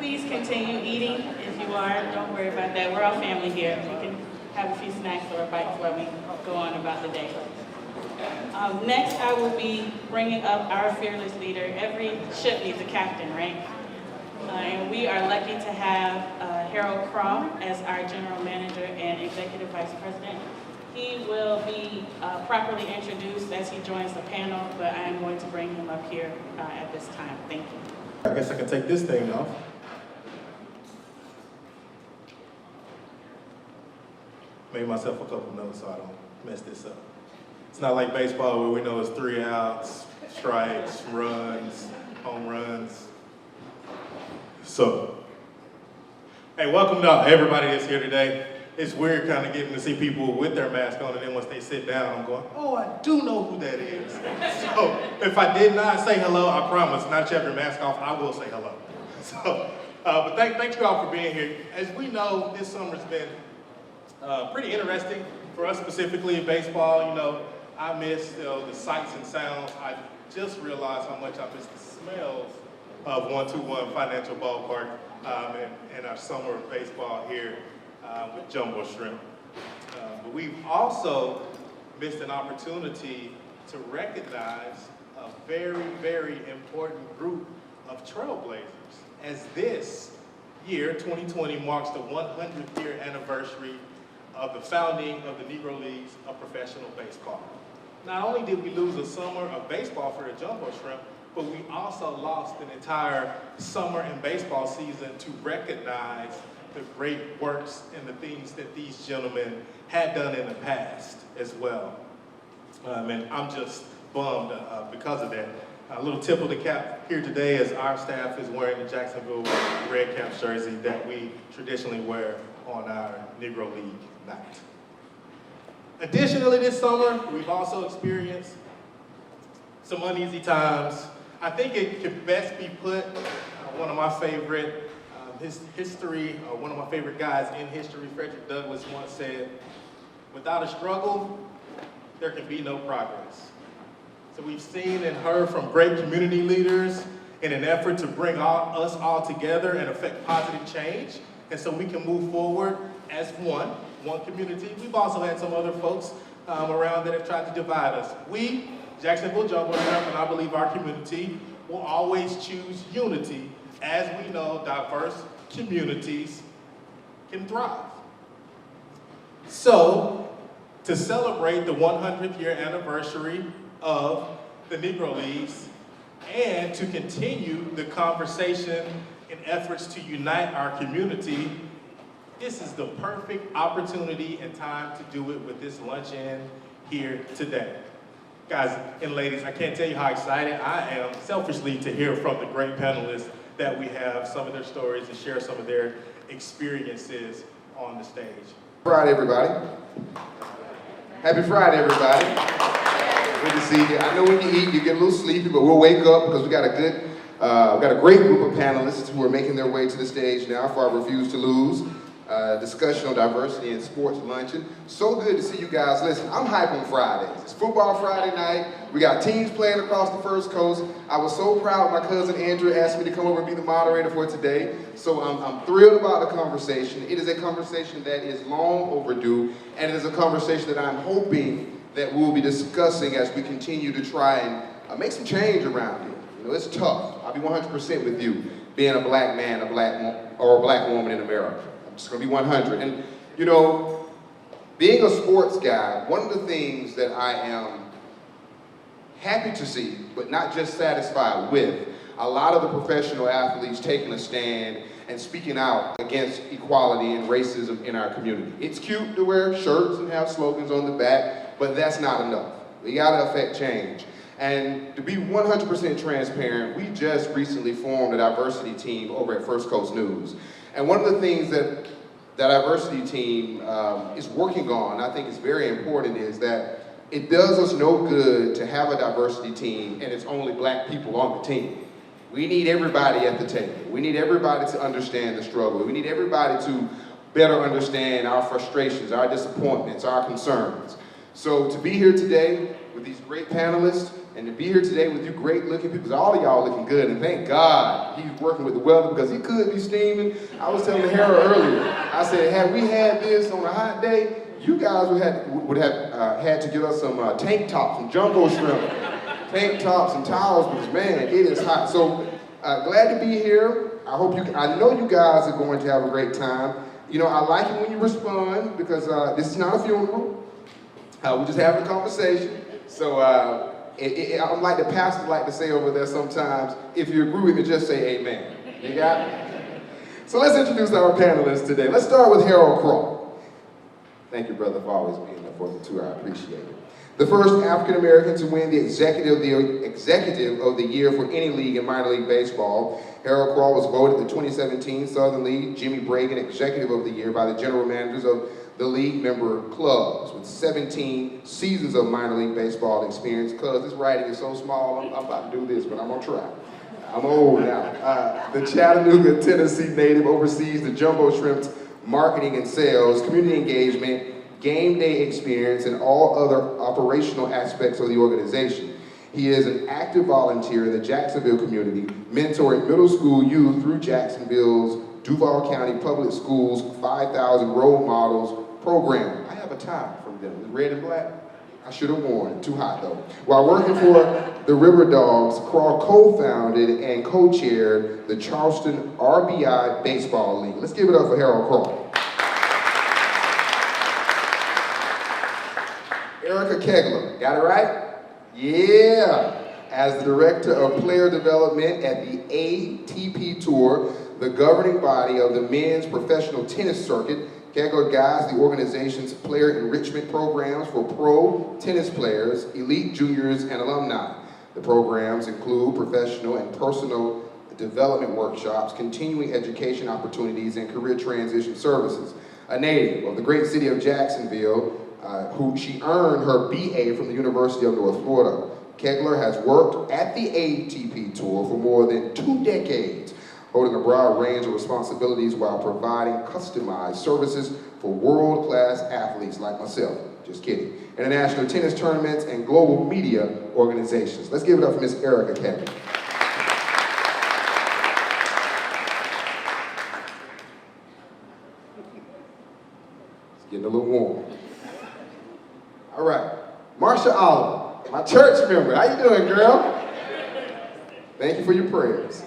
please continue eating if you are. Don't worry about that. We're all family here. You can have a few snacks or bites while we go on about the day. Next, I will be bringing up our fearless leader. Every ship needs a captain, right? And we are lucky to have Harold Craw as our general manager and executive vice president. He will be properly introduced as he joins the panel, but I am going to bring him up here at this time. Thank you. I guess I can take this thing off. Made myself a couple notes so I don't mess this up. It's not like baseball where we know it's 3 outs, strikes, runs, home runs. So, hey, welcome to everybody that's here today. It's weird kind of getting to see people with their mask on, and then once they sit down, I'm going, oh, I do know who that is. So, if I did not say hello, I promise, not you have your mask off, I will say hello. So, but thank you all for being here. As we know, this summer's been pretty interesting for us specifically in baseball. You know, I miss the sights and sounds. I just realized how much I miss the smells of 121 Financial Ballpark and our summer of baseball here with Jumbo Shrimp. But we've also missed an opportunity to recognize a very, very important group of trailblazers, as this year, 2020, marks the 100th year anniversary of the founding of the Negro Leagues of Professional Baseball. Not only did we lose a summer of baseball for the Jumbo Shrimp, but we also lost an entire summer and baseball season to recognize the great works and the things that these gentlemen had done in the past as well. And I'm just bummed because of that. A little tip of the cap here today as our staff is wearing the Jacksonville Red Caps jersey that we traditionally wear on our Negro League night. Additionally, this summer, we've also experienced some uneasy times. I think it could best be put, one of my favorite one of my favorite guys in history, Frederick Douglass, once said, without a struggle, there can be no progress. So we've seen and heard from great community leaders in an effort to bring us all together and affect positive change. And so we can move forward as one community. We've also had some other folks around that have tried to divide us. We, Jacksonville Jumbo Shrimp, and I believe our community, will always choose unity, as we know diverse communities can thrive. So, to celebrate the 100th year anniversary of the Negro Leagues, and to continue the conversation in efforts to unite our community, this is the perfect opportunity and time to do it with this luncheon here today. Guys and ladies, I can't tell you how excited I am selfishly to hear from the great panelists that we have, some of their stories, and share some of their experiences on the stage. Friday, everybody. Happy Friday, everybody. Good to see you. I know when you eat, you get a little sleepy, but we'll wake up because we got a great group of panelists who are making their way to the stage now for our Refuse to Lose discussion on diversity in sports luncheon. So good to see you guys. Listen, I'm hype on Fridays. It's football Friday night. We got teams playing across the First Coast. I was so proud my cousin Andrew asked me to come over and be the moderator for today. So I'm thrilled about the conversation. It is a conversation that is long overdue, and it is a conversation that I'm hoping that we'll be discussing as we continue to try and make some change around here. You know, it's tough. I'll be 100% with you, being a black man, a black woman in America. I'm just gonna be 100. And you know, being a sports guy, one of the things that I am happy to see, but not just satisfied with, a lot of the professional athletes taking a stand and speaking out against equality and racism in our community. It's cute to wear shirts and have slogans on the back, but that's not enough. We gotta affect change. And to be 100% transparent, we just recently formed a diversity team over at First Coast News. And one of the things that the diversity team is working on, I think is very important, is that it does us no good to have a diversity team and it's only black people on the team. We need everybody at the table. We need everybody to understand the struggle. We need everybody to better understand our frustrations, our disappointments, our concerns. So to be here today with these great panelists, and to be here today with you great looking people, because all of y'all looking good, and thank God he's working with the weather because he could be steaming. I was telling Harold earlier, I said, had we had this on a hot day, you guys would have had to give us some tank tops and jumbo shrimp, tank tops and towels, because man, it is hot. So glad to be here. I know you guys are going to have a great time. You know, I like it when you respond, because this is not a funeral. We're just having a conversation. So I'm like the pastors like to say over there sometimes, if you agree with me, just say amen. You got it? So let's introduce our panelists today. Let's start with Harold Craw. Thank you, brother, for always being there for the tour. I appreciate it. The first African-American to win the Executive of the Year for any league in minor league baseball, Harold Craw was voted the 2017 Southern League Jimmy Bragan Executive of the Year by the general managers of the league member clubs, with 17 seasons of minor league baseball experience. Cuz this writing is so small, I'm about to do this, but I'm gonna try. I'm old now. The Chattanooga, Tennessee native oversees the Jumbo Shrimp's marketing and sales, community engagement, game day experience, and all other operational aspects of the organization. He is an active volunteer in the Jacksonville community, mentoring middle school youth through Jacksonville's Duval County Public Schools 5,000 Role Models program. I have a tie from them. It's red and black. I should have worn it. Too hot though. While working for the RiverDogs, Craw co-founded and co-chaired the Charleston RBI Baseball League. Let's give it up for Harold Craw. Erika Kegler, got it right? Yeah. As the Director of Player Development at the ATP Tour, the governing body of the men's professional tennis circuit, Kegler guides the organization's player enrichment programs for pro tennis players, elite juniors, and alumni. The programs include professional and personal development workshops, continuing education opportunities, and career transition services. A native of the great city of Jacksonville, who she earned her BA from the University of North Florida. Kegler has worked at the ATP Tour for more than 2 decades, holding a broad range of responsibilities while providing customized services for world-class athletes like myself. Just kidding. International tennis tournaments and global media organizations. Let's give it up for Miss Erika Kegler. It's getting a little warm. All right, Marsha Oliver, my church member. How you doing, girl? Thank you for your prayers.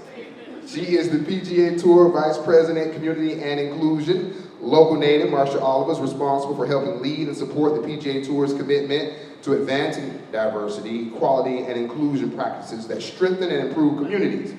She is the PGA Tour Vice President, Community and Inclusion. Local native, Marsha Oliver is responsible for helping lead and support the PGA Tour's commitment to advancing diversity, equality, and inclusion practices that strengthen and improve communities.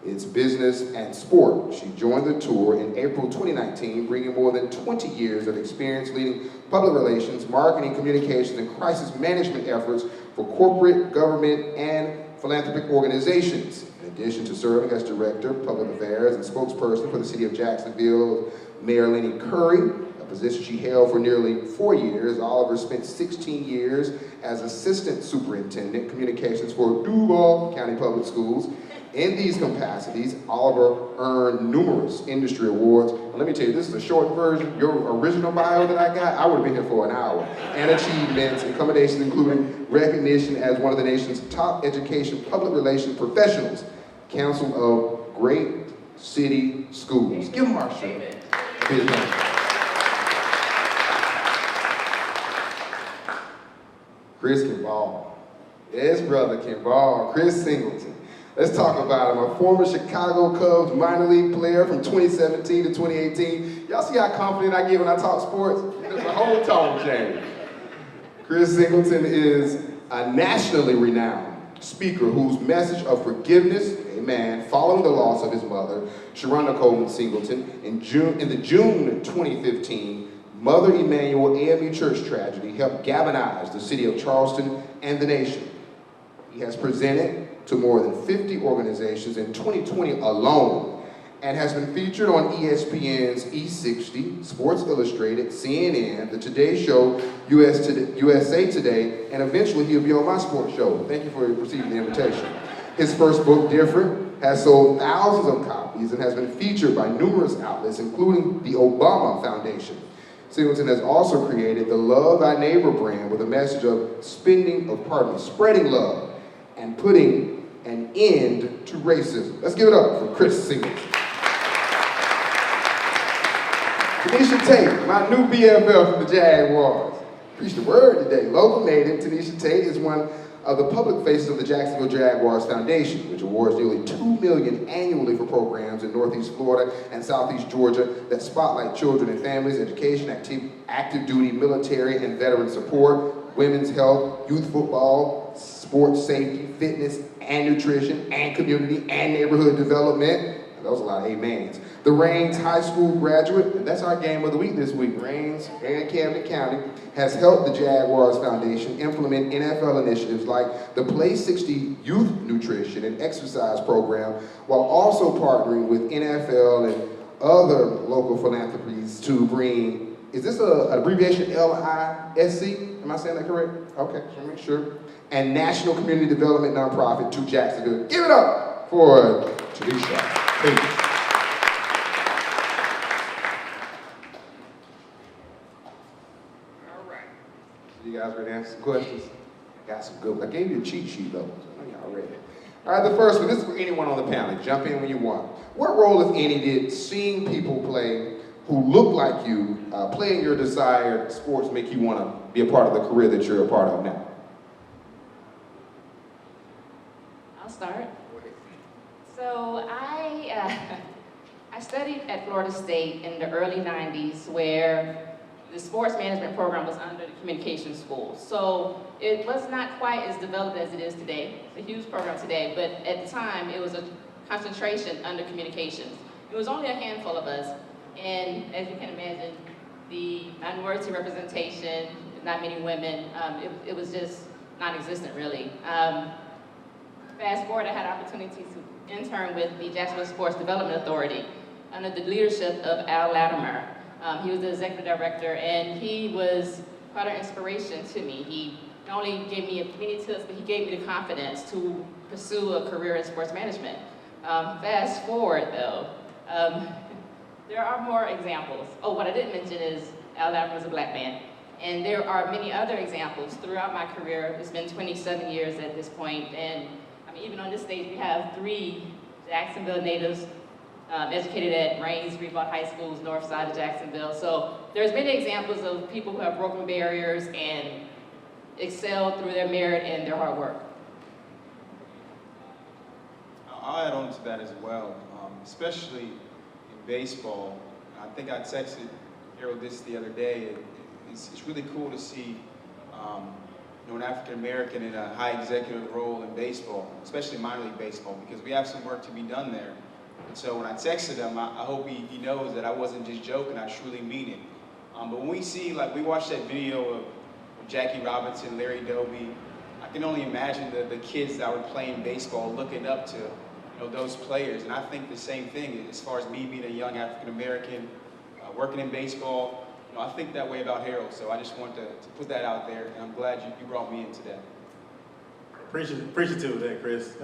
It's business and sport. She joined the tour in April 2019, bringing more than 20 years of experience leading public relations, marketing, communications, and crisis management efforts for corporate, government, and philanthropic organizations. In addition to serving as Director of Public Affairs and spokesperson for the City of Jacksonville, Mayor Lenny Curry, a position she held for nearly 4 years. Oliver spent 16 years as Assistant Superintendent Communications for Duval County Public Schools. In these capacities, Oliver earned numerous industry awards. And let me tell you, this is a short version. Your original bio that I got, I would have been here for an hour. And achievements and accommodations, including recognition as one of the nation's top education public relations professionals, Council of Great City Schools. Give Marsha a big hand. Chris can ball. Yes, brother can ball. Chris Singleton. Let's talk about him, a former Chicago Cubs minor league player from 2017 to 2018. Y'all see how confident I get when I talk sports? There's a whole tone change. Chris Singleton is a nationally renowned speaker whose message of forgiveness, amen, following the loss of his mother, Sharonda Coleman Singleton, in the June 2015 Mother Emanuel AME Church tragedy helped galvanize the city of Charleston and the nation. He has presented to more than 50 organizations in 2020 alone, and has been featured on ESPN's E60, Sports Illustrated, CNN, The Today Show, USA Today, and eventually he'll be on my sports show. Thank you for receiving the invitation. His first book, Different, has sold thousands of copies and has been featured by numerous outlets, including the Obama Foundation. Singleton has also created the Love Thy Neighbor brand with a message of spreading love and putting an end to racism. Let's give it up for Chris Singleton. T-Neisha Tate, my new BFF from the Jaguars. Preached the word today. Local native T-Neisha Tate is one of the public faces of the Jacksonville Jaguars Foundation, which awards nearly $2 million annually for programs in Northeast Florida and Southeast Georgia that spotlight children and families, education, active duty, military, and veteran support, women's health, youth football, sports safety, fitness, and nutrition, and community, and neighborhood development. That was a lot of amens. The Raines High School graduate, and that's our game of the week this week. Raines and Camden County has helped the Jaguars Foundation implement NFL initiatives like the Play 60 Youth Nutrition and Exercise Program, while also partnering with NFL and other local philanthropies to bring, is this an abbreviation, LISC? Am I saying that correct? Okay, just want to make sure. And National Community Development Nonprofit to Jacksonville. Give it up for T-Neisha Tate. You guys ready to answer some questions? I got some good ones. I gave you a cheat sheet though, so I know y'all ready. All right, the first one, this is for anyone on the panel. Jump in when you want. What role, if any, did seeing people play who look like you, playing your desired sports, make you want to be a part of the career that you're a part of now? I'll start. So I studied at Florida State in the early 90s where the sports management program was under the communication school. So it was not quite as developed as it is today. It's a huge program today, but at the time it was a concentration under communications. It was only a handful of us, and as you can imagine, the minority representation, not many women, it was just non-existent really. Fast forward, I had an opportunity to intern with the Jacksonville Sports Development Authority under the leadership of Al Latimer. He was the executive director, and he was quite an inspiration to me. He not only gave me many tips, but he gave me the confidence to pursue a career in sports management. Fast forward, though, there are more examples. Oh, what I didn't mention is Al Latimer is a black man. And there are many other examples throughout my career. It's been 27 years at this point, and I mean, even on this stage, we have 3 Jacksonville natives educated at Raines, Reebok High School's north side of Jacksonville. So there's many examples of people who have broken barriers and excelled through their merit and their hard work. I'll add on to that as well, especially in baseball. I think I texted Harold this the other day. It's really cool to see an African American in a high executive role in baseball, especially minor league baseball, because we have some work to be done there. And so when I texted him, I hope he knows that I wasn't just joking, I truly mean it. But when we see, like we watched that video of Jackie Robinson, Larry Doby, I can only imagine the kids that were playing baseball looking up to those players. And I think the same thing as far as me being a young African American, working in baseball. I think that way about Harold, so I just want to put that out there, and I'm glad you brought me in today. Appreciative of that, Chris.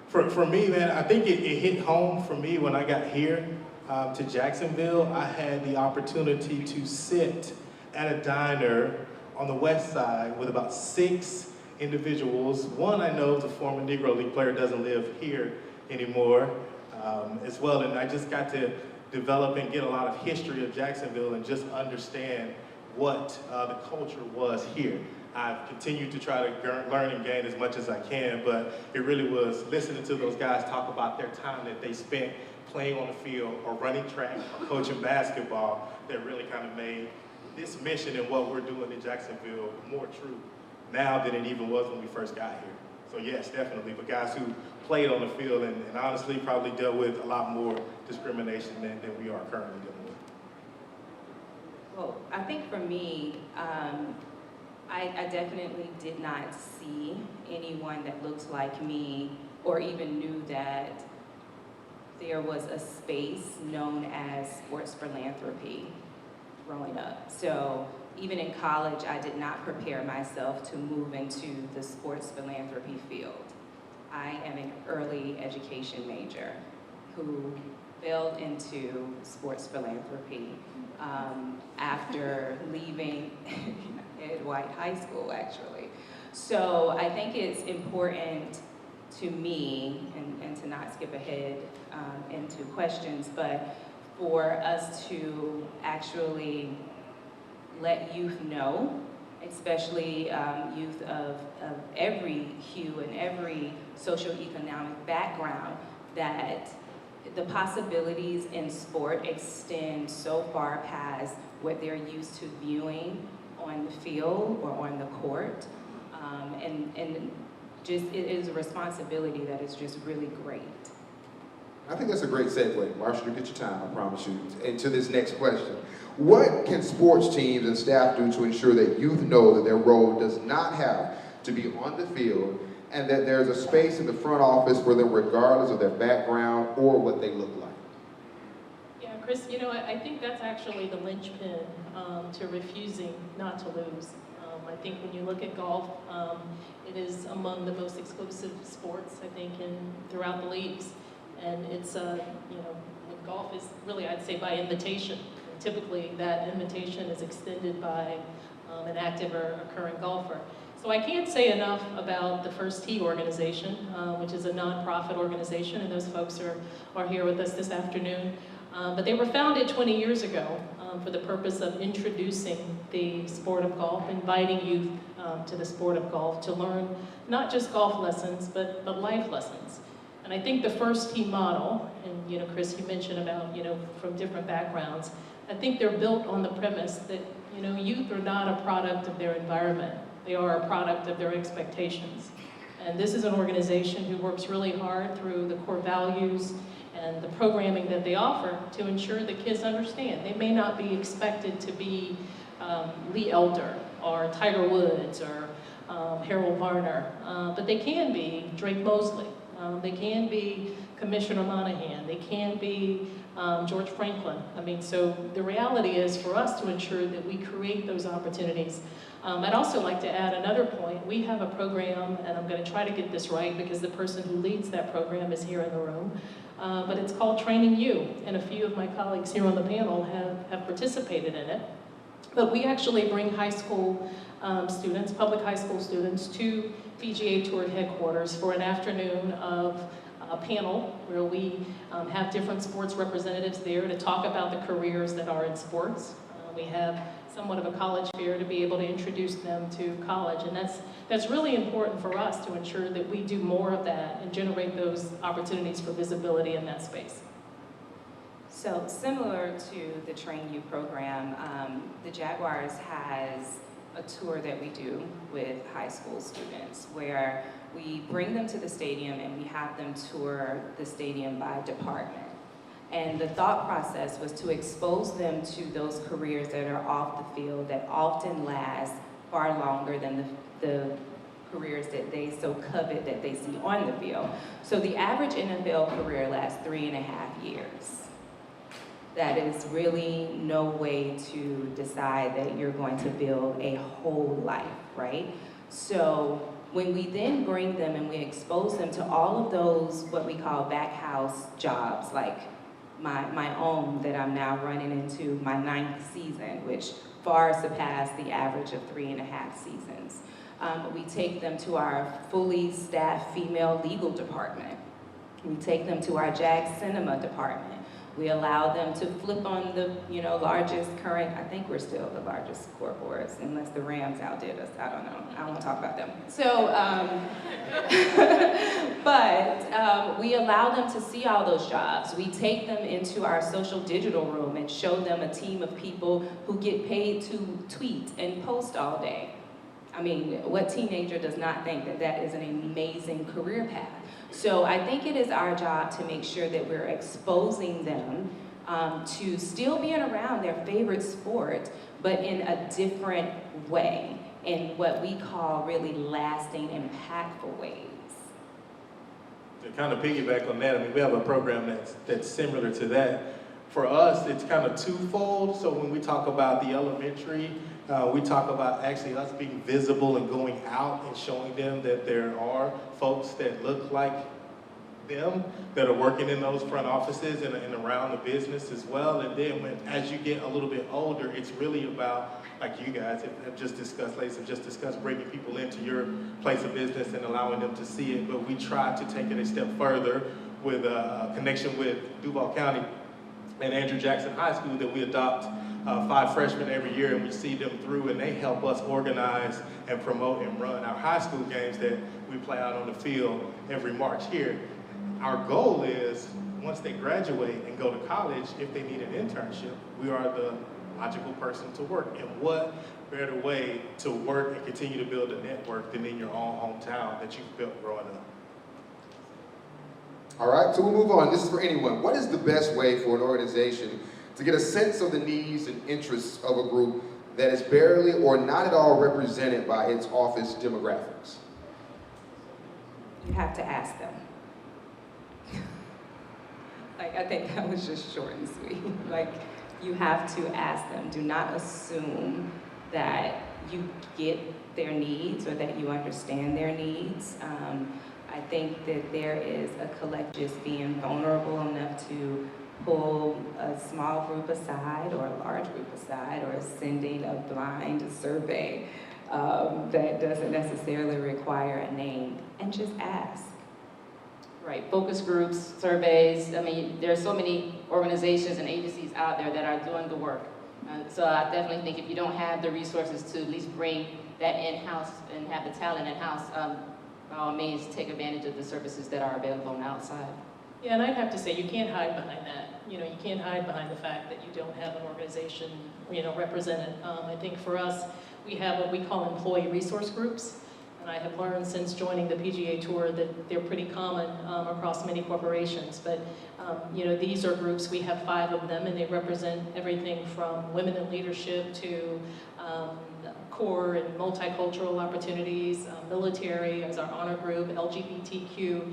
For me, man, I think it hit home for me when I got here to Jacksonville. I had the opportunity to sit at a diner on the west side with about 6 individuals. One I know is a former Negro League player, doesn't live here anymore as well, and I just got to develop and get a lot of history of Jacksonville and just understand what the culture was here. I've continued to try to learn and gain as much as I can, but it really was listening to those guys talk about their time that they spent playing on the field or running track or coaching basketball that really kind of made this mission and what we're doing in Jacksonville more true now than it even was when we first got here. So yes, definitely, but guys who played on the field and honestly probably dealt with a lot more discrimination than we are currently dealing with. Well, I think for me, I definitely did not see anyone that looked like me or even knew that there was a space known as sports philanthropy growing up. So even in college, I did not prepare myself to move into the sports philanthropy field. I am an early education major who fell into sports philanthropy after leaving Ed White High School, actually. So I think it's important to me, and to not skip ahead into questions, but for us to actually let youth know, especially youth of every hue and every socioeconomic background, that the possibilities in sport extend so far past what they're used to viewing on the field or on the court. And just, it is a responsibility that is just really great. I think that's a great segue. Marsha, you get your time, I promise you, into this next question. What can sports teams and staff do to ensure that youth know that their role does not have to be on the field, and that there's a space in the front office for them regardless of their background or what they look like? Yeah, Chris, you know, I think that's actually the linchpin to refusing not to lose. I think when you look at golf, it is among the most exclusive sports, I think, throughout the leagues. And it's, you know, golf is really, I'd say, by invitation. And typically, that invitation is extended by an active or a current golfer. So I can't say enough about the First Tee organization, which is a nonprofit organization, and those folks are here with us this afternoon. But they were founded 20 years ago for the purpose of introducing the sport of golf, inviting youth to the sport of golf to learn not just golf lessons, but life lessons. And I think the First Tee model, and you know, Chris, you mentioned about, you know, from different backgrounds, I think they're built on the premise that, you know, youth are not a product of their environment. They are a product of their expectations. And this is an organization who works really hard through the core values and the programming that they offer to ensure that kids understand. They may not be expected to be Lee Elder or Tiger Woods or Harold Varner, but they can be Drake Mosley. They can be Commissioner Monahan. They can be George Franklin. I mean, so the reality is for us to ensure that we create those opportunities. I'd also like to add another point. We have a program, and I'm going to try to get this right because the person who leads that program is here in the room, but it's called Training You, and a few of my colleagues here on the panel have participated in it. But we actually bring high school students, public high school students, to PGA Tour headquarters for an afternoon of a panel where we have different sports representatives there to talk about the careers that are in sports. We have somewhat of a college fair to be able to introduce them to college, and that's really important for us to ensure that we do more of that and generate those opportunities for visibility in that space. So similar to the Train You program, the Jaguars has a tour that we do with high school students where we bring them to the stadium and we have them tour the stadium by department. And the thought process was to expose them to those careers that are off the field that often last far longer than the careers that they so covet that they see on the field. So the average NFL career lasts 3.5 years. That is really no way to decide that you're going to build a whole life, right? So when we then bring them and we expose them to all of those, what we call back house jobs, like my own that I'm now running into my 9th season, which far surpassed the average of 3.5 seasons. We take them to our fully staffed female legal department. We take them to our Jag Cinema department. We allow them to flip on the, you know, largest current, I think we're still the largest scoreboards, unless the Rams outdid us, I don't know, I don't want to talk about them. So, but we allow them to see all those jobs. We take them into our social digital room and show them a team of people who get paid to tweet and post all day. I mean, what teenager does not think that that is an amazing career path? So I think it is our job to make sure that we're exposing them to still being around their favorite sport, but in a different way, in what we call really lasting, impactful ways. To kind of piggyback on that, I mean, we have a program that's similar to that. For us, it's kind of twofold. So when we talk about the elementary, we talk about actually us being visible and going out and showing them that there are folks that look like them that are working in those front offices and around the business as well. And then as you get a little bit older, it's really about, like you guys have just discussed, ladies have just discussed, bringing people into your place of business and allowing them to see it. But we try to take it a step further with a connection with Duval County and Andrew Jackson High School, that we adopt 5 freshmen every year, and we see them through, and they help us organize and promote and run our high school games that we play out on the field every March here. Our goal is, once they graduate and go to college, if they need an internship, we are the logical person to work. And what better way to work and continue to build a network than in your own hometown that you've built growing up? All right, so we'll move on. This is for anyone. What is the best way for an organization to get a sense of the needs and interests of a group that is barely or not at all represented by its office demographics? You have to ask them. Like, I think that was just short and sweet. Like, you have to ask them. Do not assume that you get their needs or that you understand their needs. I think that there is a collective being vulnerable enough to pull a small group aside or a large group aside, or sending a blind survey that doesn't necessarily require a name, and just ask. Right, focus groups, surveys. I mean, there are so many organizations and agencies out there that are doing the work. So I definitely think if you don't have the resources to at least bring that in-house and have the talent in-house, by all means, take advantage of the services that are available on the outside. Yeah, and I'd have to say, you can't hide behind that. You know, you can't hide behind the fact that you don't have an organization, you know, represented. I think for us, we have what we call employee resource groups. And I have learned since joining the PGA Tour that they're pretty common across many corporations. But, you know, these are groups, we have 5 of them, and they represent everything from women in leadership to core and multicultural opportunities, military as our honor group, LGBTQ.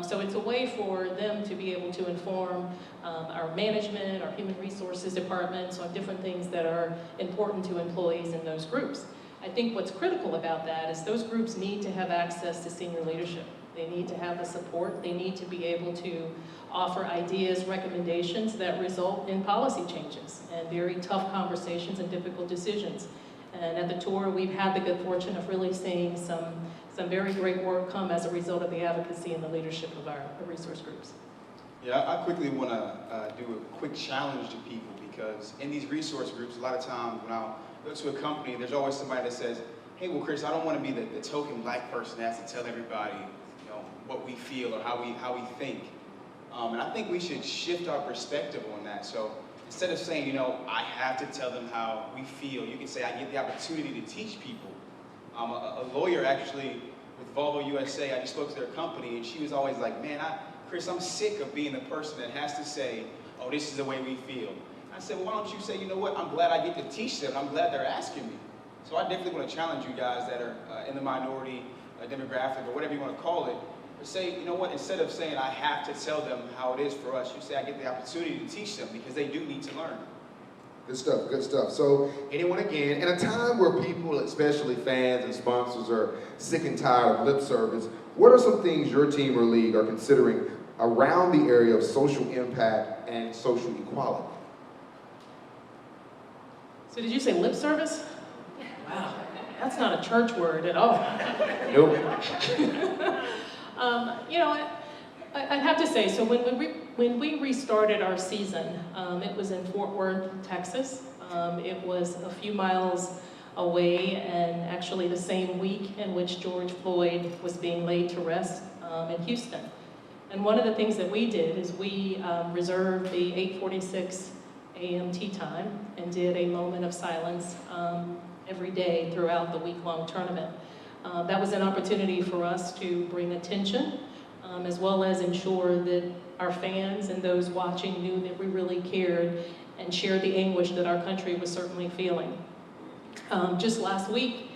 So it's a way for them to be able to inform our management, our human resources departments on different things that are important to employees in those groups. I think what's critical about that is those groups need to have access to senior leadership. They need to have the support. They need to be able to offer ideas, recommendations that result in policy changes and very tough conversations and difficult decisions. And at the tour, we've had the good fortune of really seeing some very great work come as a result of the advocacy and the leadership of our resource groups. Yeah, I quickly want to do a quick challenge to people, because in these resource groups, a lot of times when I go to a company, there's always somebody that says, hey, well, Chris, I don't want to be the token black person that has to tell everybody, you know, what we feel or how we think. And I think we should shift our perspective on that. So instead of saying, you know, I have to tell them how we feel, you can say, I get the opportunity to teach people. A lawyer actually with Volvo USA, I just spoke to their company, and she was always like, man, Chris, I'm sick of being the person that has to say, oh, this is the way we feel. I said, well, why don't you say, you know what, I'm glad I get to teach them. I'm glad they're asking me. So I definitely want to challenge you guys that are in the minority demographic or whatever you want to call it, to say, you know what, instead of saying I have to tell them how it is for us, you say I get the opportunity to teach them, because they do need to learn. Good stuff, good stuff. So anyone again, in a time where people, especially fans and sponsors, are sick and tired of lip service, what are some things your team or league are considering around the area of social impact and social equality? So did you say lip service? Wow, that's not a church word at all. Nope. You know, I'd have to say, so when we restarted our season, it was in Fort Worth, Texas. It was a few miles away, and actually the same week in which George Floyd was being laid to rest in Houston. And one of the things that we did is we reserved the 8:46 a.m. tee time and did a moment of silence every day throughout the week-long tournament. That was an opportunity for us to bring attention, as well as ensure that our fans and those watching knew that we really cared and shared the anguish that our country was certainly feeling. Just last week,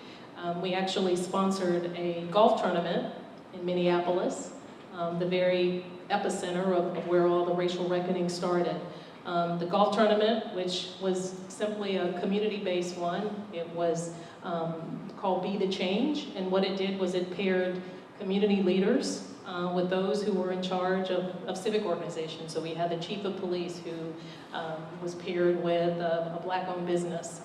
we actually sponsored a golf tournament in Minneapolis, the very epicenter of where all the racial reckoning started. The golf tournament, which was simply a community-based one, it was called Be the Change, and what it did was it paired community leaders with those who were in charge of civic organizations. So we had the chief of police who was paired with a black-owned business.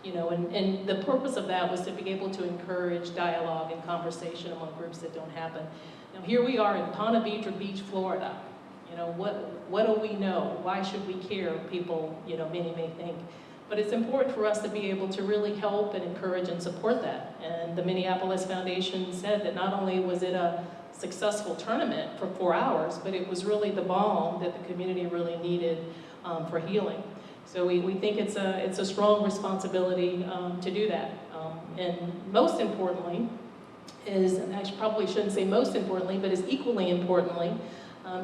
And the purpose of that was to be able to encourage dialogue and conversation among groups that don't happen. Now here we are in Ponte Vedra Beach, Florida. What do we know? Why should we care? People, many may think. But it's important for us to be able to really help and encourage and support that. And the Minneapolis Foundation said that not only was it a successful tournament for 4 hours, but it was really the balm that the community really needed for healing. So we think it's a strong responsibility to do that. And most importantly I probably shouldn't say most importantly, but is equally importantly,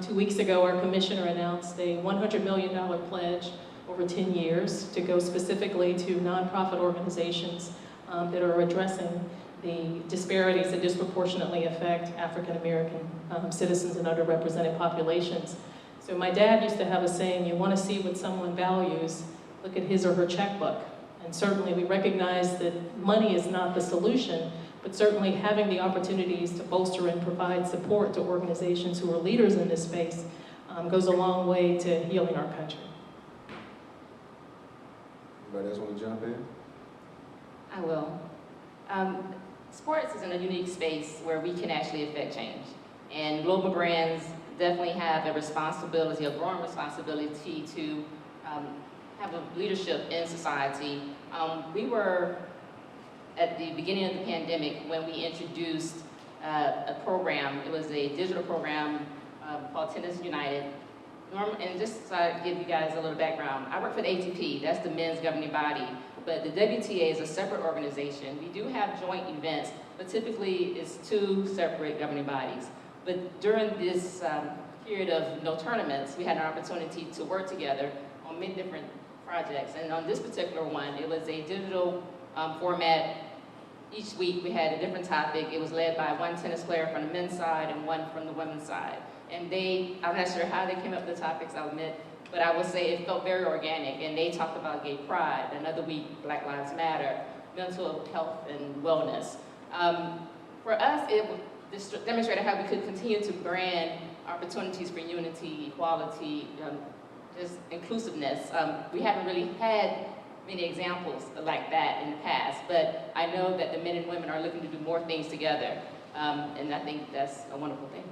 2 weeks ago our commissioner announced a $100 million pledge over 10 years to go specifically to nonprofit organizations that are addressing the disparities that disproportionately affect African American citizens and underrepresented populations. So my dad used to have a saying, you want to see what someone values, look at his or her checkbook. And certainly we recognize that money is not the solution, but certainly having the opportunities to bolster and provide support to organizations who are leaders in this space goes a long way to healing our country. Anybody else want to jump in? I will. Sports is in a unique space where we can actually affect change. And global brands definitely have a responsibility, a growing responsibility to have a leadership in society. We were at the beginning of the pandemic when we introduced a program. It was a digital program called Tennis United. And just to give you guys a little background, I work for the ATP, that's the men's governing body, but the WTA is a separate organization. We do have joint events, but typically it's 2 separate governing bodies. But during this period of no tournaments, we had an opportunity to work together on many different projects. And on this particular one, it was a digital format. Each week we had a different topic. It was led by one tennis player from the men's side and one from the women's side. And I'm not sure how they came up with the topics, I'll admit, but I will say it felt very organic. And they talked about gay pride. Another week, Black Lives Matter, mental health and wellness. For us, it demonstrated how we could continue to brand opportunities for unity, equality, just inclusiveness. We haven't really had many examples like that in the past, but I know that the men and women are looking to do more things together, and I think that's a wonderful thing.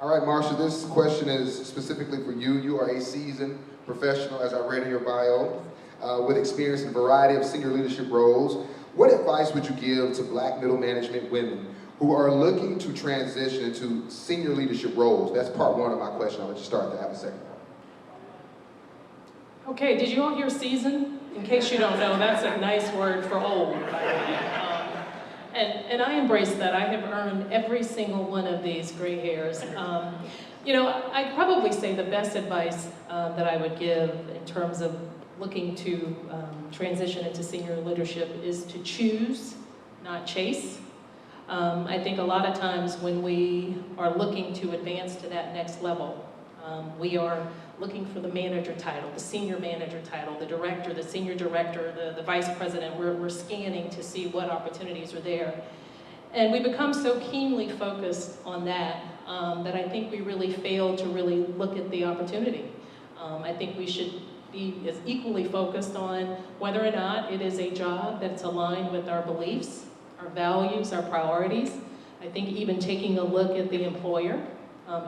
All right, Marsha, this question is specifically for you. You are a seasoned professional, as I read in your bio, with experience in a variety of senior leadership roles. What advice would you give to Black middle management women who are looking to transition into senior leadership roles? That's part 1 of my question. I'll let you start to have a second one. Okay, did you all hear seasoned? In case you don't know, that's a nice word for old, by the way. And I embrace that. I have earned every single one of these gray hairs. I'd probably say the best advice that I would give in terms of looking to transition into senior leadership is to choose, not chase. I think a lot of times when we are looking to advance to that next level, we are looking for the manager title, the senior manager title, the director, the senior director, the vice president. We're scanning to see what opportunities are there. And we become so keenly focused on that that I think we really fail to really look at the opportunity. I think we should be as equally focused on whether or not it is a job that's aligned with our beliefs, our values, our priorities. I think even taking a look at the employer.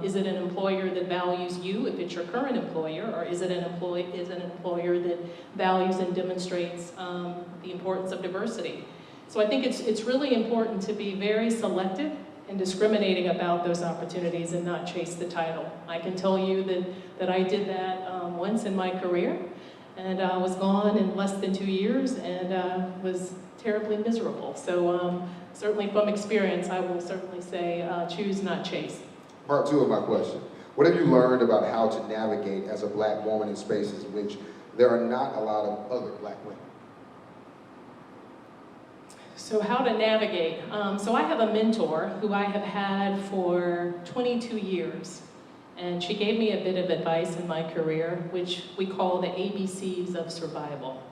Is it an employer that values you if it's your current employer, or is it an employer that values and demonstrates the importance of diversity? So I think it's really important to be very selective and discriminating about those opportunities and not chase the title. I can tell you that I did that once in my career, and I was gone in less than 2 years and was terribly miserable. So certainly from experience, I will certainly say choose, not chase. Part 2 of my question. What have you learned about how to navigate as a Black woman in spaces in which there are not a lot of other Black women? So how to navigate? So I have a mentor who I have had for 22 years. And she gave me a bit of advice in my career, which we call the ABCs of survival.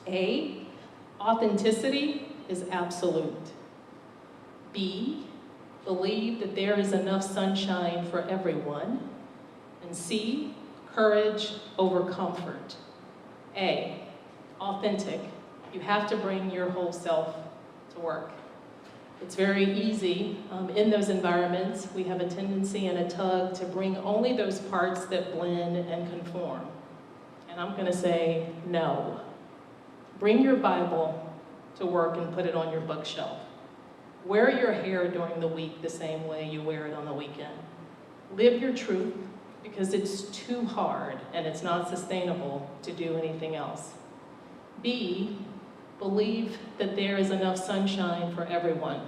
A, authenticity is absolute. B, believe that there is enough sunshine for everyone. And C, courage over comfort. A, authentic. You have to bring your whole self to work. It's very easy in those environments. We have a tendency and a tug to bring only those parts that blend and conform. And I'm going to say no. Bring your Bible to work and put it on your bookshelf. Wear your hair during the week the same way you wear it on the weekend. Live your truth, because it's too hard and it's not sustainable to do anything else. B, believe that there is enough sunshine for everyone.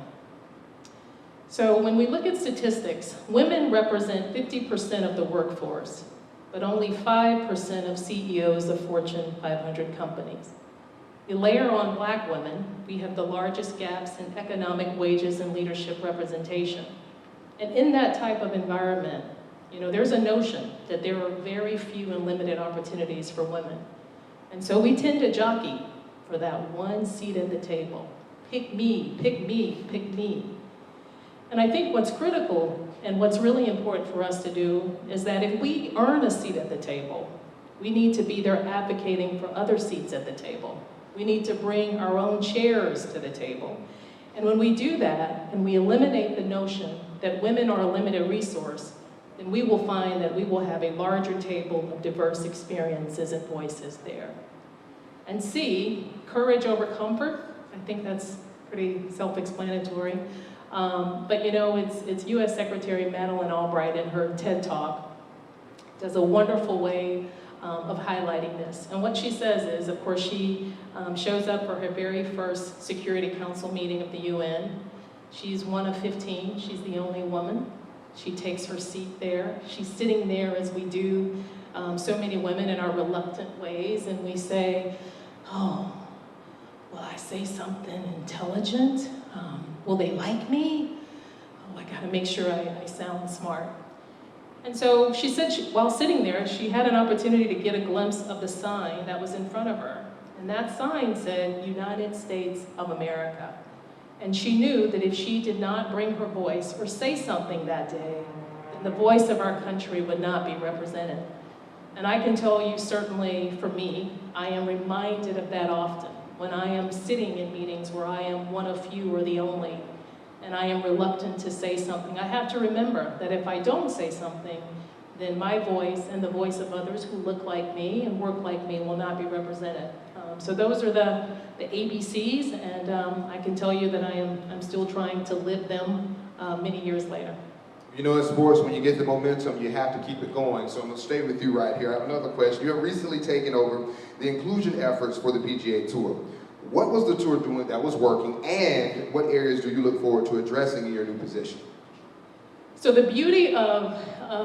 So when we look at statistics, women represent 50% of the workforce, but only 5% of CEOs of Fortune 500 companies. You layer on Black women, we have the largest gaps in economic wages and leadership representation. And in that type of environment, there's a notion that there are very few and limited opportunities for women. And so we tend to jockey for that one seat at the table. Pick me, pick me, pick me. And I think what's critical and what's really important for us to do is that if we earn a seat at the table, we need to be there advocating for other seats at the table. We need to bring our own chairs to the table. And when we do that, and we eliminate the notion that women are a limited resource, then we will find that we will have a larger table of diverse experiences and voices there. And C, courage over comfort. I think that's pretty self-explanatory. But it's U.S. Secretary Madeleine Albright in her TED Talk does a wonderful way of highlighting this. And what she says is, of course, she shows up for her very first Security Council meeting of the UN. She's one of 15. She's the only woman. She takes her seat there. She's sitting there as we do so many women in our reluctant ways, and we say, oh, will I say something intelligent? Will they like me? Oh, I gotta make sure I sound smart. And so she said, while sitting there, she had an opportunity to get a glimpse of the sign that was in front of her. And that sign said, United States of America. And she knew that if she did not bring her voice or say something that day, then the voice of our country would not be represented. And I can tell you, certainly for me, I am reminded of that often when I am sitting in meetings where I am one of few or the only, and I am reluctant to say something. I have to remember that if I don't say something, then my voice and the voice of others who look like me and work like me will not be represented. So those are the ABCs, and I can tell you that I'm still trying to live them many years later. In sports, when you get the momentum, you have to keep it going. So I'm going to stay with you right here. I have another question. You have recently taken over the inclusion efforts for the PGA Tour. What was the tour doing that was working, and what areas do you look forward to addressing in your new position? So the beauty of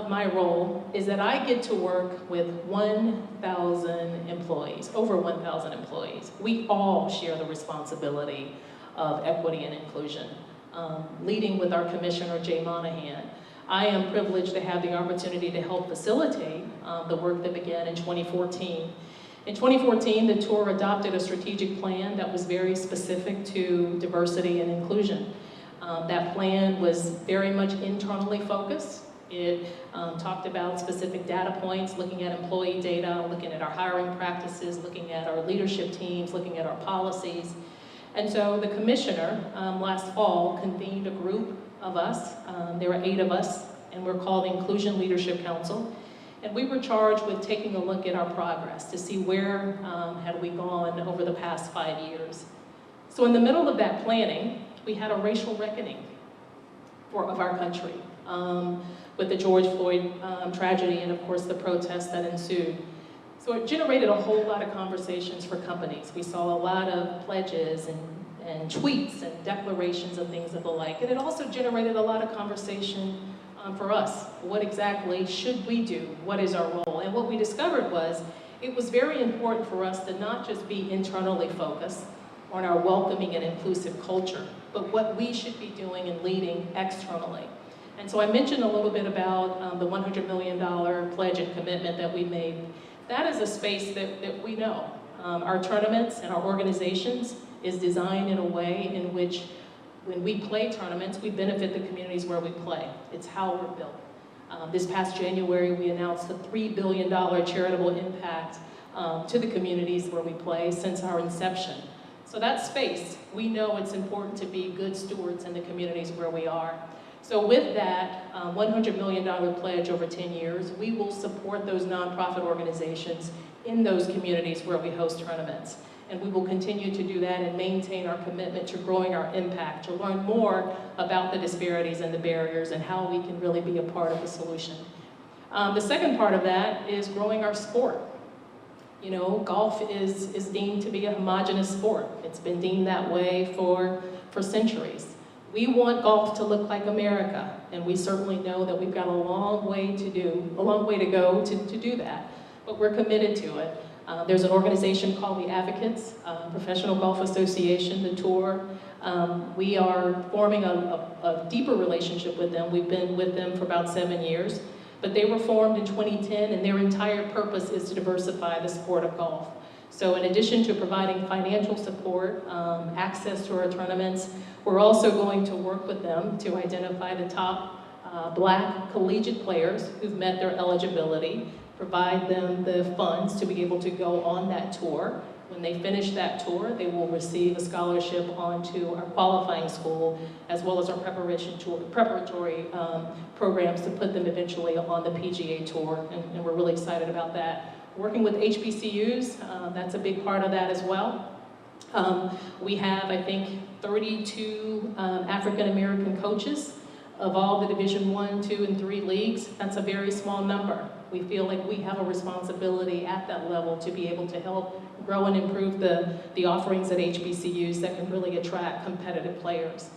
my role is that I get to work with 1,000 employees, over 1,000 employees. We all share the responsibility of equity and inclusion, leading with our Commissioner, Jay Monahan. I am privileged to have the opportunity to help facilitate the work that began in 2014. In 2014, the tour adopted a strategic plan that was very specific to diversity and inclusion. That plan was very much internally focused. It talked about specific data points, looking at employee data, looking at our hiring practices, looking at our leadership teams, looking at our policies. And so the commissioner last fall convened a group of us. There were 8 of us, and we're called the Inclusion Leadership Council. And we were charged with taking a look at our progress to see where had we gone over the past 5 years. So in the middle of that planning, we had a racial reckoning of our country with the George Floyd tragedy and of course the protests that ensued. So it generated a whole lot of conversations for companies. We saw a lot of pledges and tweets and declarations and things of the like. And it also generated a lot of conversation for us. What exactly should we do? What is our role? And what we discovered was it was very important for us to not just be internally focused on our welcoming and inclusive culture, but what we should be doing and leading externally. And so I mentioned a little bit about the $100 million pledge and commitment that we made. That is a space that we know. Our tournaments and our organizations is designed in a way in which When we play tournaments, we benefit the communities where we play. It's how we're built. This past January, we announced a $3 billion charitable impact to the communities where we play since our inception. So that space, we know it's important to be good stewards in the communities where we are. So with that $100 million pledge over 10 years, we will support those nonprofit organizations in those communities where we host tournaments. And we will continue to do that and maintain our commitment to growing our impact, to learn more about the disparities and the barriers and how we can really be a part of the solution. The second part of that is growing our sport. You know, golf is deemed to be a homogeneous sport. It's been deemed that way for centuries. We want golf to look like America, and we certainly know that we've got a long way to go to do that, but we're committed to it. There's an organization called the Advocates, Professional Golf Association, the Tour. We are forming a deeper relationship with them. We've been with them for about 7 years, but they were formed in 2010, and their entire purpose is to diversify the sport of golf. So in addition to providing financial support, access to our tournaments, we're also going to work with them to identify the top Black collegiate players who've met their eligibility, provide them the funds to be able to go on that tour. When they finish that tour, they will receive a scholarship onto our qualifying school, as well as our preparatory programs to put them eventually on the PGA Tour, and we're really excited about that. Working with HBCUs, that's a big part of that as well. We have, I think, 32 African American coaches of all the Division I, II, and III leagues. That's a very small number. We feel like we have a responsibility at that level to be able to help grow and improve the offerings at HBCUs that can really attract competitive players.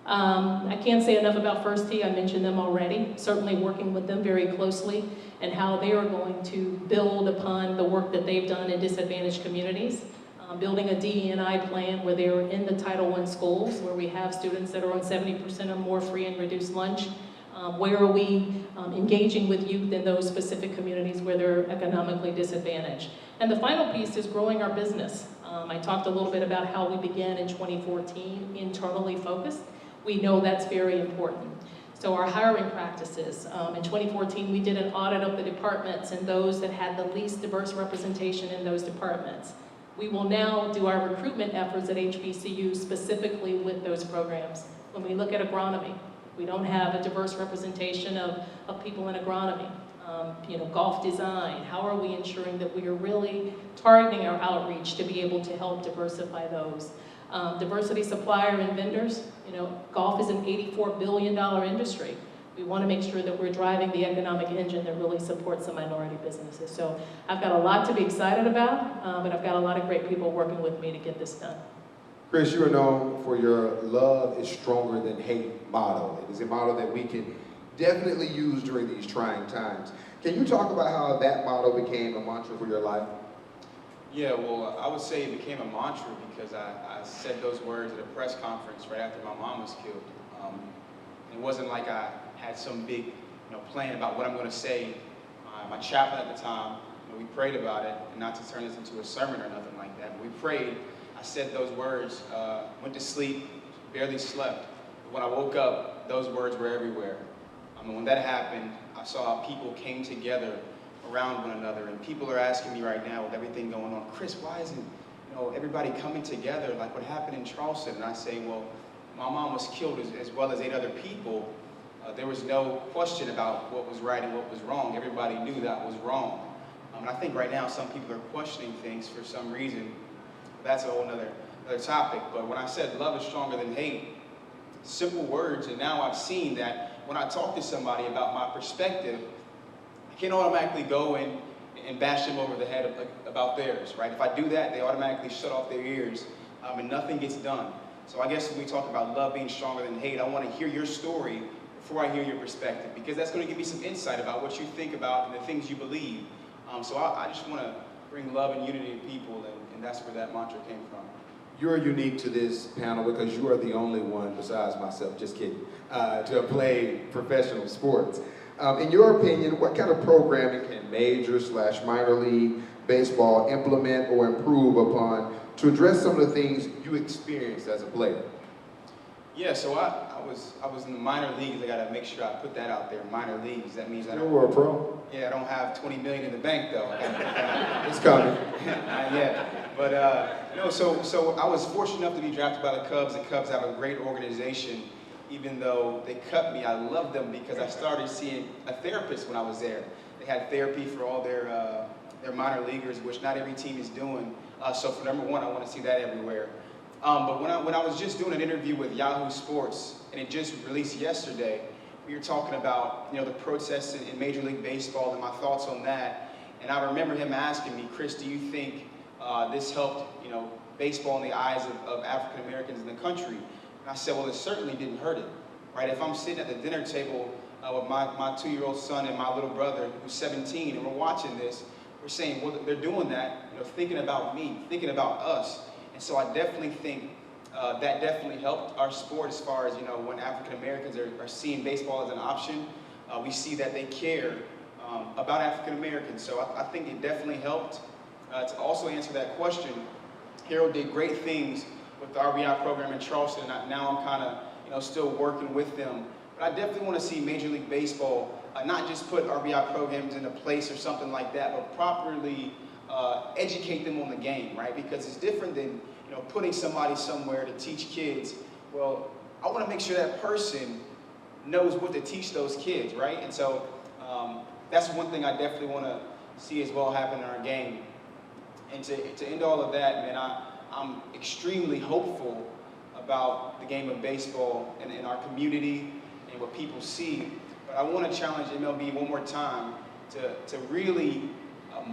I can't say enough about First Tee. I mentioned them already. Certainly working with them very closely and how they are going to build upon the work that they've done in disadvantaged communities. Building a DE&I plan where they're in the Title I schools, where we have students that are on 70% or more free and reduced lunch. Where are we engaging with youth in those specific communities where they're economically disadvantaged? And the final piece is growing our business. I talked a little bit about how we began in 2014, internally focused. We know that's very important. So our hiring practices, in 2014 we did an audit of the departments and those that had the least diverse representation in those departments. We will now do our recruitment efforts at HBCU specifically with those programs. When we look at agronomy, we don't have a diverse representation of people in agronomy. Golf design, how are we ensuring that we are really targeting our outreach to be able to help diversify those? Diversity supplier and vendors, golf is an $84 billion industry. We want to make sure that we're driving the economic engine that really supports the minority businesses. So I've got a lot to be excited about, but I've got a lot of great people working with me to get this done. Chris, you are known for your love is stronger than hate motto. It is a motto that we can definitely use during these trying times. Can you talk about how that motto became a mantra for your life? Yeah, well, I would say it became a mantra because I said those words at a press conference right after my mom was killed. It wasn't like I had some big plan about what I'm going to say. My chaplain at the time, we prayed about it, and not to turn this into a sermon or nothing like that, but we prayed. I said those words, went to sleep, barely slept. But when I woke up, those words were everywhere. And when that happened, I saw how people came together around one another, and people are asking me right now with everything going on, Chris, why isn't everybody coming together like what happened in Charleston? And I say, well, my mom was killed as well as 8 other people. There was no question about what was right and what was wrong. Everybody knew that was wrong. And I think right now some people are questioning things for some reason. That's a whole other topic. But when I said love is stronger than hate, simple words, and now I've seen that when I talk to somebody about my perspective, I can't automatically go and bash them over the head about theirs, right? If I do that, they automatically shut off their ears, and nothing gets done. So I guess when we talk about love being stronger than hate, I want to hear your story before I hear your perspective, because that's going to give me some insight about what you think about and the things you believe. So I just want to bring love and unity to people, and that's where that mantra came from. You're unique to this panel because you are the only one, besides myself, just kidding, to have played professional sports. In your opinion, what kind of programming can major/minor league baseball implement or improve upon to address some of the things you experienced as a player? Yeah, so I was in the minor leagues. I gotta make sure I put that out there. Minor leagues. That means I You don't. were a pro. Yeah, I don't have 20 million in the bank though. I gotta put that It's coming. Not yet. But no, so I was fortunate enough to be drafted by the Cubs. The Cubs have a great organization. Even though they cut me, I love them because I started seeing a therapist when I was there. They had therapy for all their minor leaguers, which not every team is doing. So for number one, I want to see that everywhere. But when I was just doing an interview with Yahoo Sports, and it just released yesterday, we were talking about the protests in Major League Baseball and my thoughts on that. And I remember him asking me, Chris, do you think this helped baseball in the eyes of African Americans in the country? And I said, well, it certainly didn't hurt it, right? If I'm sitting at the dinner table with my 2-year-old son and my little brother who's 17, and we're watching this, we're saying, well, they're doing that, thinking about me, thinking about us. And so I definitely think that definitely helped our sport as far as, when African Americans are seeing baseball as an option, we see that they care about African Americans. So I think it definitely helped. To also answer that question, Harold did great things with the RBI program in Charleston. Now I'm kind of, still working with them. But I definitely want to see Major League Baseball not just put RBI programs into place or something like that, but properly educate them on the game, right? Because it's different than putting somebody somewhere to teach kids. Well, I want to make sure that person knows what to teach those kids, right? And so that's one thing I definitely want to see as well happen in our game. And to end all of that, man, I'm extremely hopeful about the game of baseball and in our community and what people see. But I want to challenge MLB one more time to really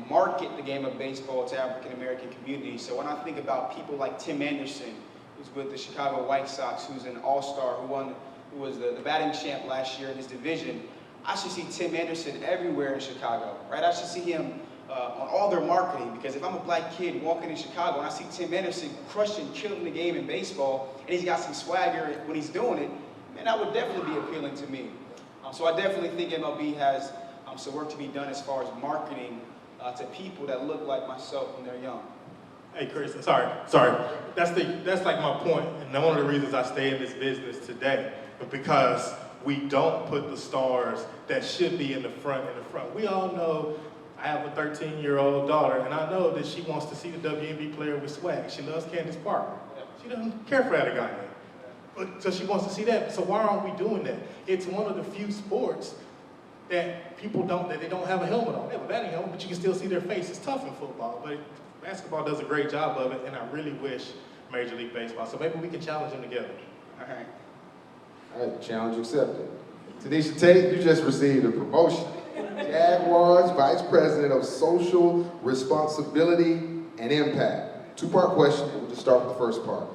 market the game of baseball to African American communities. So when I think about people like Tim Anderson, who's with the Chicago White Sox, who's an all-star, who was the batting champ last year in his division, I should see Tim Anderson everywhere in Chicago, right? I should see him on all their marketing, because if I'm a black kid walking in Chicago and I see Tim Anderson crushing, killing the game in baseball, and he's got some swagger when he's doing it, man, that would definitely be appealing to me. So I definitely think MLB has some work to be done as far as marketing to people that look like myself when they're young. Hey, Chris, sorry. That's like my point, and one of the reasons I stay in this business today, but because we don't put the stars that should be in the front. We all know I have a 13-year-old daughter, and I know that she wants to see the WNBA player with swag. She loves Candace Parker. She doesn't care for Adegayo. But so she wants to see that. So why aren't we doing that? It's one of the few sports that people don't have a helmet on. They have a batting helmet, but you can still see their face. It's tough in football, but basketball does a great job of it, and I really wish Major League Baseball. So maybe we can challenge them together. All right. All right, challenge accepted. T-Neisha Tate, you just received a promotion. Jaguars Vice President of Social Responsibility and Impact. Two-part question, we'll just start with the first part.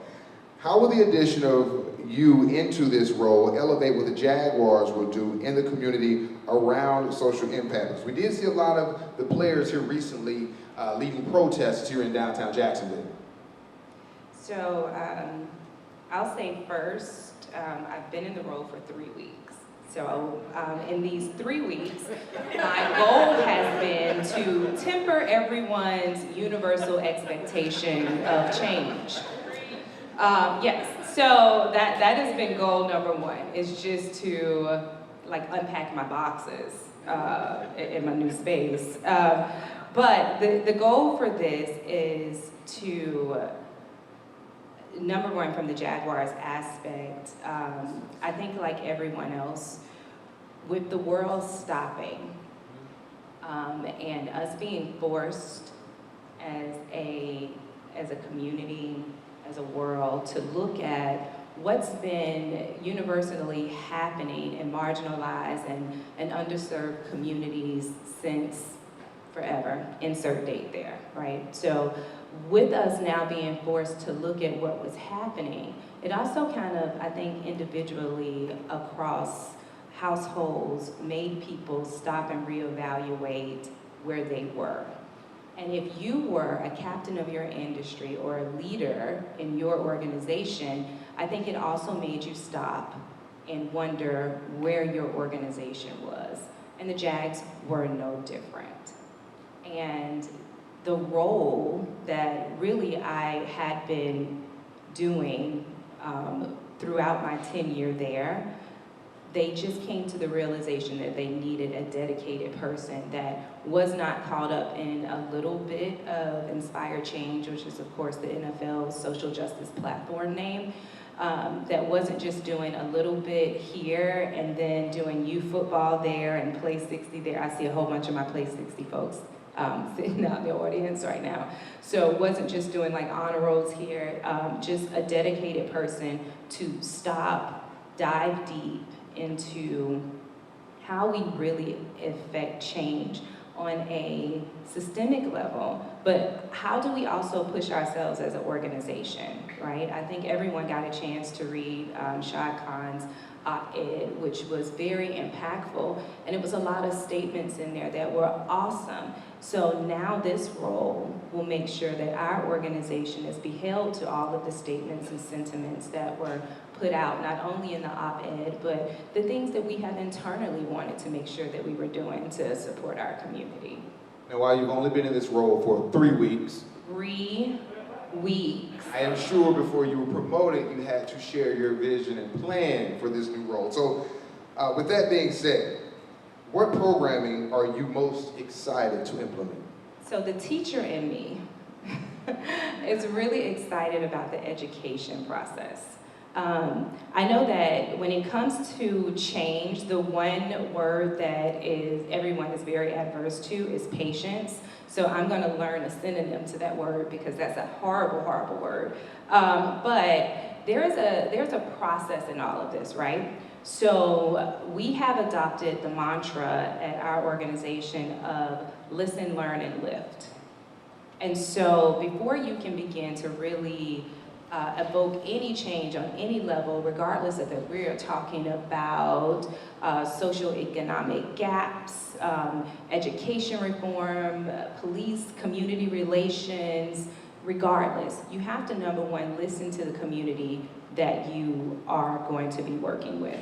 How will the addition of you into this role elevate what the Jaguars will do in the community around social impact? Because we did see a lot of the players here recently leading protests here in downtown Jacksonville. So I'll say first, I've been in the role for 3 weeks. So in these 3 weeks, my goal has been to temper everyone's universal expectation of change. Yes, so that has been goal number one, is just to unpack my boxes in my new space. But the goal for this is to, number one, from the Jaguars aspect, I think like everyone else, with the world stopping and us being forced as a community, as a world, to look at what's been universally happening in marginalized and underserved communities since forever, insert date there, right? So with us now being forced to look at what was happening, it also kind of, I think, individually across households made people stop and reevaluate where they were. And if you were a captain of your industry or a leader in your organization, I think it also made you stop and wonder where your organization was. And the Jags were no different. And the role that really I had been doing throughout my tenure there, they just came to the realization that they needed a dedicated person that was not caught up in a little bit of Inspire Change, which is of course the NFL's social justice platform name, that wasn't just doing a little bit here and then doing youth football there and Play 60 there. I see a whole bunch of my Play 60 folks sitting out in the audience right now. So it wasn't just doing like honor rolls here, just a dedicated person to stop, dive deep into how we really affect change on a systemic level, but how do we also push ourselves as an organization, right? I think everyone got a chance to read Shad Khan's op-ed, which was very impactful, and it was a lot of statements in there that were awesome. So now this role will make sure that our organization is held to all of the statements and sentiments that were put out, not only in the op-ed, but the things that we have internally wanted to make sure that we were doing to support our community. Now, while you've only been in this role for 3 weeks, 3 weeks. I am sure before you were promoted, you had to share your vision and plan for this new role. So, with that being said, what programming are you most excited to implement? So the teacher in me is really excited about the education process. I know that when it comes to change, the one word that everyone is very adverse to is patience. So I'm going to learn a synonym to that word because that's a horrible, horrible word. But there's a process in all of this, right? So we have adopted the mantra at our organization of listen, learn, and lift. And so before you can begin to really evoke any change on any level, regardless of that we're talking about socioeconomic gaps, education reform, police, community relations, regardless, you have to, number one, listen to the community that you are going to be working with.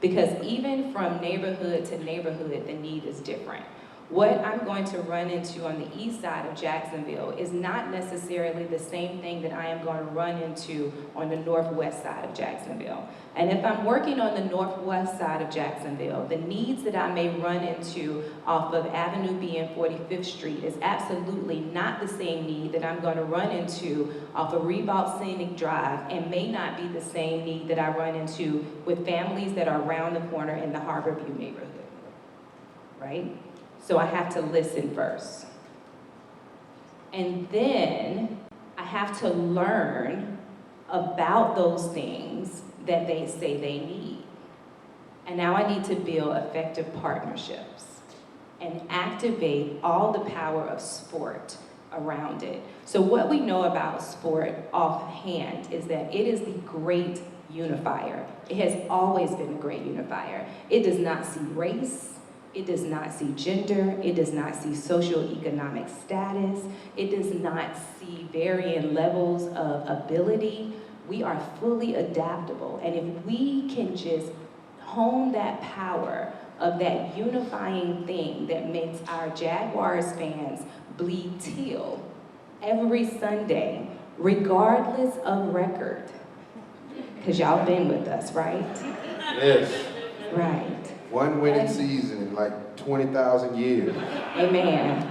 Because even from neighborhood to neighborhood, the need is different. What I'm going to run into on the east side of Jacksonville is not necessarily the same thing that I am going to run into on the northwest side of Jacksonville. And if I'm working on the northwest side of Jacksonville, the needs that I may run into off of Avenue B and 45th Street is absolutely not the same need that I'm going to run into off of Revault Scenic Drive, and may not be the same need that I run into with families that are around the corner in the Harborview neighborhood, right? So I have to listen first. And then I have to learn about those things that they say they need. And now I need to build effective partnerships and activate all the power of sport around it. So what we know about sport offhand is that it is the great unifier. It has always been a great unifier. It does not see race. It does not see gender, it does not see socioeconomic status, it does not see varying levels of ability. We are fully adaptable, and if we can just hone that power of that unifying thing that makes our Jaguars fans bleed teal every Sunday, regardless of record, because y'all been with us, right? Yes. Right. One winning season in like 20,000 years. Amen.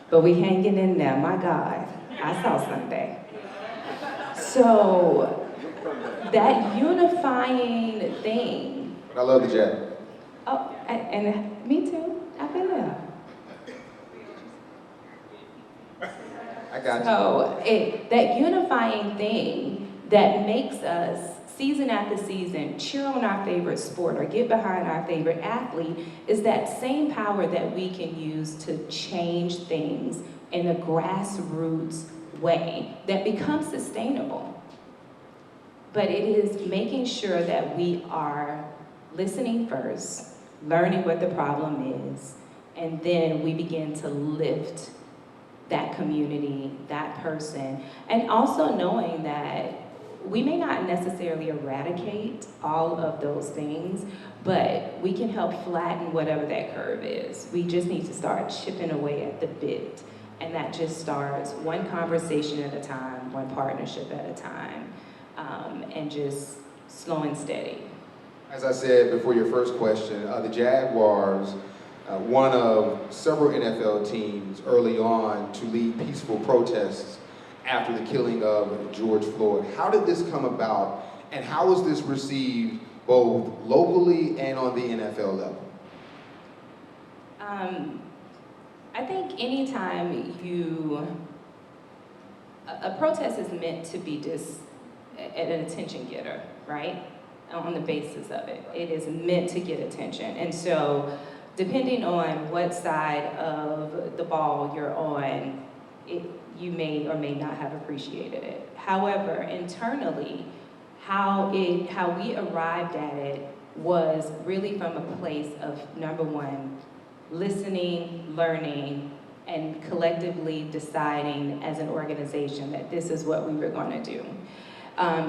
But we hanging in there, my God. I saw Sunday. So, that unifying thing. But I love the jacket. Oh, and me too. I've been there. I got you. So, that unifying thing that makes us season after season cheer on our favorite sport or get behind our favorite athlete is that same power that we can use to change things in a grassroots way that becomes sustainable. But it is making sure that we are listening first, learning what the problem is, and then we begin to lift that community, that person, and also knowing that we may not necessarily eradicate all of those things, but we can help flatten whatever that curve is. We just need to start chipping away at the bit. And that just starts one conversation at a time, one partnership at a time, and just slow and steady. As I said before your first question, the Jaguars, one of several NFL teams early on to lead peaceful protests after the killing of George Floyd. How did this come about, and how was this received both locally and on the NFL level? I think anytime a protest is meant to be just an attention getter, right? On the basis of it. It is meant to get attention. And so, depending on what side of the ball you're on, you may or may not have appreciated it. However, internally, how we arrived at it was really from a place of, number one, listening, learning, and collectively deciding as an organization that this is what we were going to do.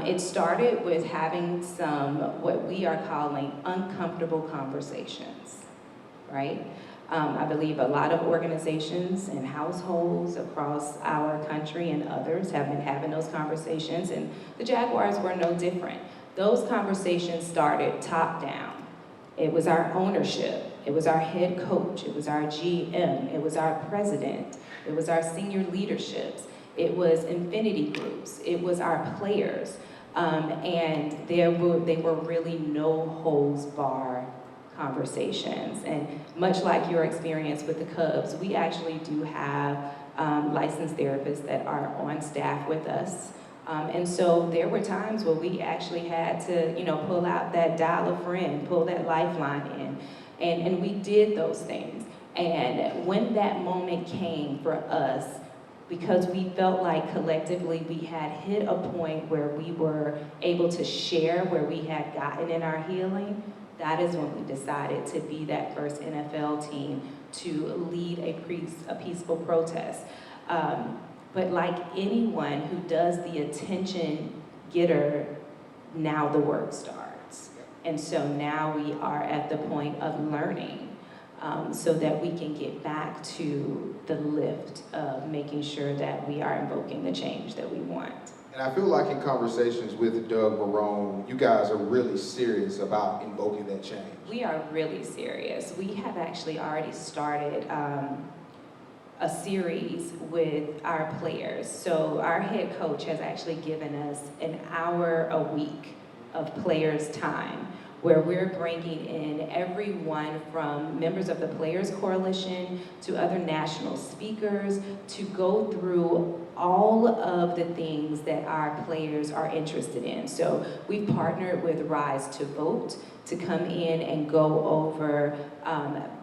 It started with having some, what we are calling uncomfortable conversations, right? I believe a lot of organizations and households across our country and others have been having those conversations, and the Jaguars were no different. Those conversations started top down. It was our ownership, it was our head coach, it was our GM, it was our president, it was our senior leaderships, it was infinity groups, it was our players, and they were really no holds bar conversations. And much like your experience with the Cubs, we actually do have licensed therapists that are on staff with us. And so there were times where we actually had to, pull out that dial a friend, pull that lifeline in, and we did those things. And when that moment came for us, because we felt like collectively we had hit a point where we were able to share where we had gotten in our healing, that is when we decided to be that first NFL team to lead a peaceful protest. But like anyone who does the attention getter, now the work starts. And so now we are at the point of learning so that we can get back to the lift of making sure that we are invoking the change that we want. And I feel like in conversations with Doug Marone, you guys are really serious about invoking that change. We are really serious. We have actually already started a series with our players. So our head coach has actually given us an hour a week of players' time, where we're bringing in everyone from members of the Players Coalition to other national speakers to go through all of the things that our players are interested in. So we've partnered with Rise to Vote to come in and go over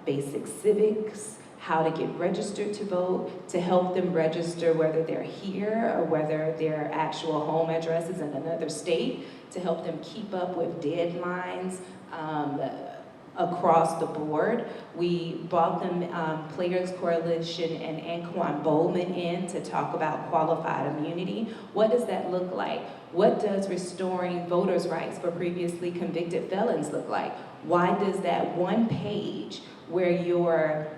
basic civics, how to get registered to vote, to help them register whether they're here or whether their actual home address is in another state, to help them keep up with deadlines across the board. We brought them Players Coalition and Anquan Bowman in to talk about qualified immunity. What does that look like? What does restoring voters' rights for previously convicted felons look like? Why does that one page where your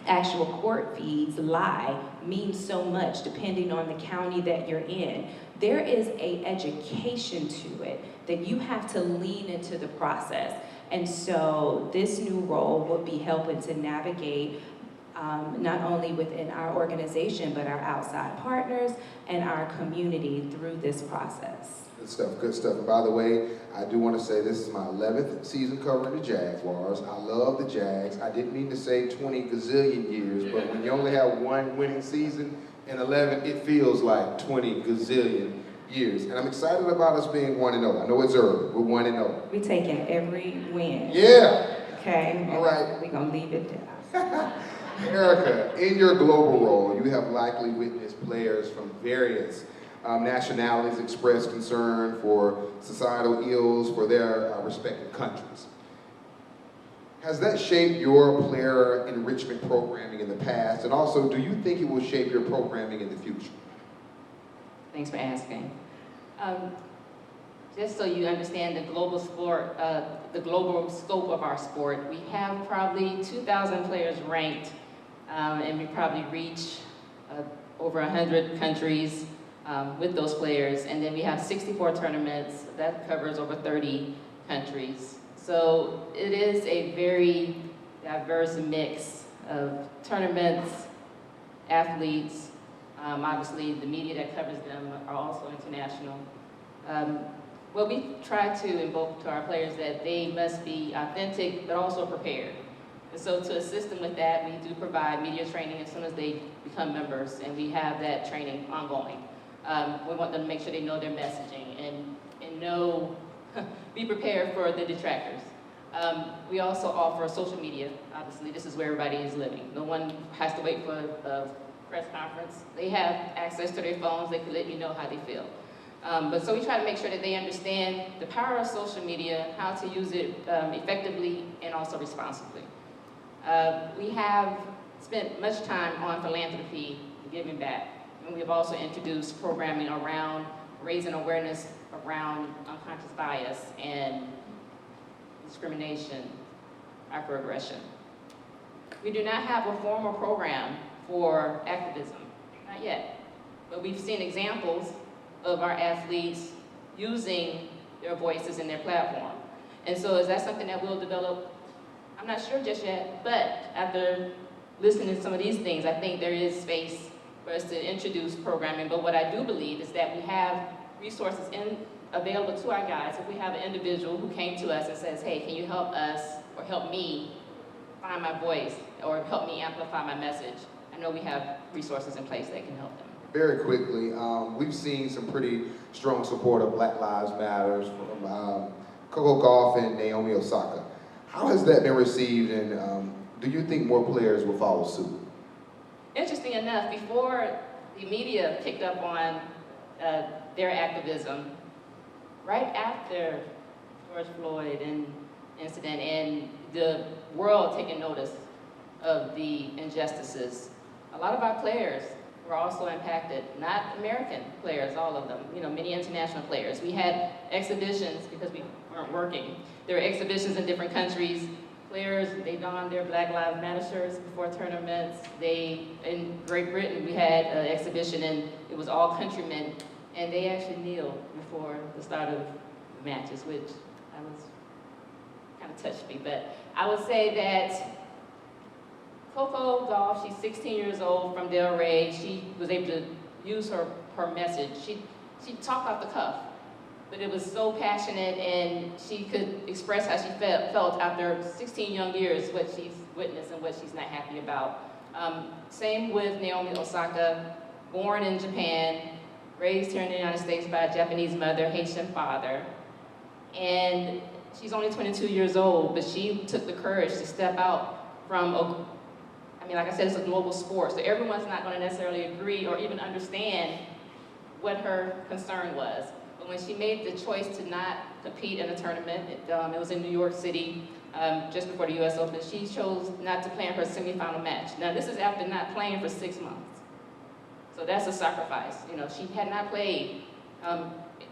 actual court fees lie mean so much depending on the county that you're in? There is an education to it that you have to lean into the process. And so this new role will be helping to navigate not only within our organization, but our outside partners and our community through this process. Good stuff, good stuff. And by the way, I do want to say this is my 11th season covering the Jaguars. I love the Jags. I didn't mean to say 20 gazillion years, but when you only have one winning season in 11, it feels like 20 gazillion years. And I'm excited about us being 1-0. I know it's early. We're 1-0. We're taking every win. Yeah. Okay? All right. We're going to leave it there. Erika, in your global role, you have likely witnessed players from various nationalities express concern for societal ills for their respective countries. Has that shaped your player enrichment programming in the past? And also, do you think it will shape your programming in the future? Thanks for asking. Just so you understand the global sport, the global scope of our sport, we have probably 2,000 players ranked, and we probably reach over 100 countries. with those players. And then we have 64 tournaments that covers over 30 countries. So it is a very diverse mix of tournaments, athletes. Obviously, the media that covers them are also international. What we try to invoke to our players that they must be authentic, but also prepared. And so to assist them with that, we do provide media training as soon as they become members, and we have that training ongoing. We want them to make sure they know their messaging and know, be prepared for the detractors. We also offer social media. Obviously, this is where everybody is living. No one has to wait for a press conference. They have access to their phones. They can let you know how they feel. But so we try to make sure that they understand the power of social media, how to use it effectively and also responsibly. We have spent much time on philanthropy and giving back. And we have also introduced programming around raising awareness around unconscious bias and discrimination, microaggression. We do not have a formal program for activism, not yet. But we've seen examples of our athletes using their voices and their platform. And so is that something that we'll develop? I'm not sure just yet, but after listening to some of these things, I think there is space for us to introduce programming. But what I do believe is that we have resources available to our guys. If we have an individual who came to us and says, hey, can you help us or help me find my voice or help me amplify my message, I know we have resources in place that can help them. Very quickly, we've seen some pretty strong support of Black Lives Matter from Coco Gauff and Naomi Osaka. How has that been received, and do you think more players will follow suit? Interesting enough, before the media picked up on their activism, right after George Floyd incident and the world taking notice of the injustices, a lot of our players were also impacted. Not American players, all of them, many international players. We had exhibitions because we weren't working. There were exhibitions in different countries. Players, they donned their Black Lives Matter shirts before tournaments. In Great Britain, we had an exhibition and it was all countrymen, and they actually kneeled before the start of the matches, which kind of touched me. But I would say that Coco Gauff, she's 16 years old from Delray. She was able to use her message. She talked off the cuff, but it was so passionate, and she could express how she felt after 16 young years, what she's witnessed and what she's not happy about. Same with Naomi Osaka, born in Japan, raised here in the United States by a Japanese mother, Haitian father. And she's only 22 years old, but she took the courage to step out from like I said, it's a global sport, so everyone's not going to necessarily agree or even understand what her concern was. But when she made the choice to not compete in a tournament, it was in New York City, just before the US Open, she chose not to play in her semifinal match. Now this is after not playing for 6 months. So that's a sacrifice. She had not played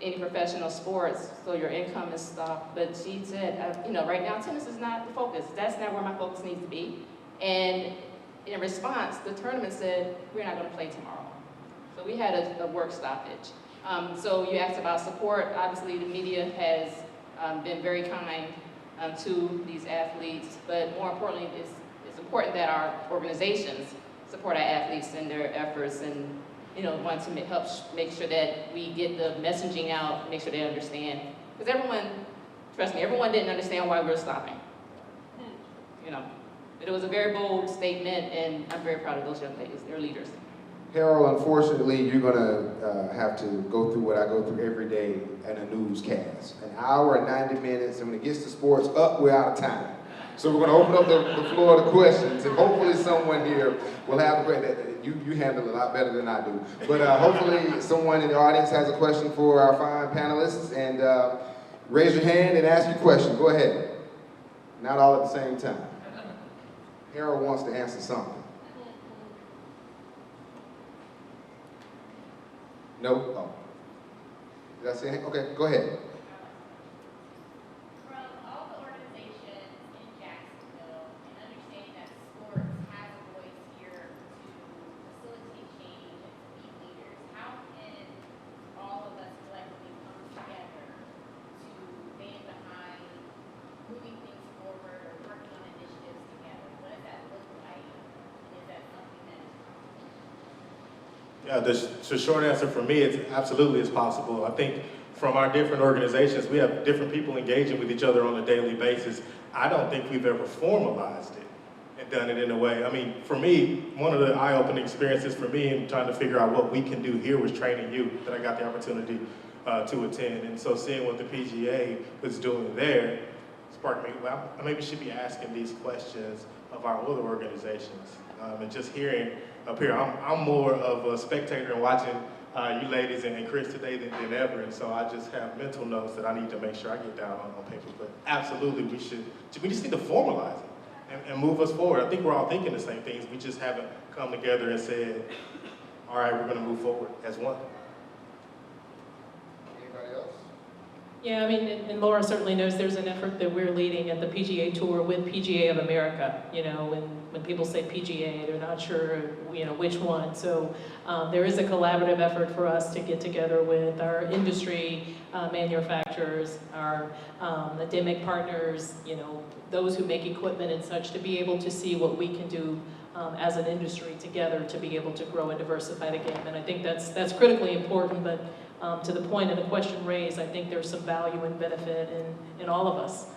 any professional sports, so your income is stopped. But she said, right now tennis is not the focus. That's not where my focus needs to be. And in response, the tournament said, we're not going to play tomorrow. So we had a work stoppage. So you asked about support. Obviously, the media has been very kind to these athletes, but more importantly, it's important that our organizations support our athletes in their efforts and want to help make sure that we get the messaging out, make sure they understand. Because everyone, trust me, everyone didn't understand why we were stopping. But it was a very bold statement, and I'm very proud of those young ladies. They're leaders. Harold, unfortunately, you're going to have to go through what I go through every day in a newscast. An hour and 90 minutes, and when it gets to sports, we're out of time. So we're going to open up the floor to questions, and hopefully someone here will have a question. You handle it a lot better than I do. But hopefully someone in the audience has a question for our fine panelists, and raise your hand and ask your question. Go ahead. Not all at the same time. Harold wants to answer something. No? Oh. Did I say anything? Okay, go ahead. From all the organizations in Jacksonville, and understanding that sports has a voice here to facilitate change and to be leaders, how can The short answer for me is absolutely it's possible. I think from our different organizations, we have different people engaging with each other on a daily basis. I don't think we've ever formalized it and done it in a way. I mean, for me, one of the eye-opening experiences for me in trying to figure out what we can do here was training you, that I got the opportunity to attend. And so seeing what the PGA was doing there sparked me, well, I maybe should be asking these questions of our other organizations. And just hearing up here, I'm more of a spectator and watching you ladies and Chris today than ever, and so I just have mental notes that I need to make sure I get down on paper. But absolutely, we just need to formalize it and move us forward. I think we're all thinking the same things. We just haven't come together and said, all right, we're going to move forward as one. Anybody else? Yeah, I mean, and Laura certainly knows there's an effort that we're leading at the PGA Tour with PGA of America. You know, when people say PGA, they're not sure, you know, which one. So there is a collaborative effort for us to get together with our industry manufacturers, our endemic partners, you know, those who make equipment and such, to be able to see what we can do as an industry together to be able to grow and diversify the game. And I think that's critically important, but to the point of the question raised, I think there's some value and benefit in all of us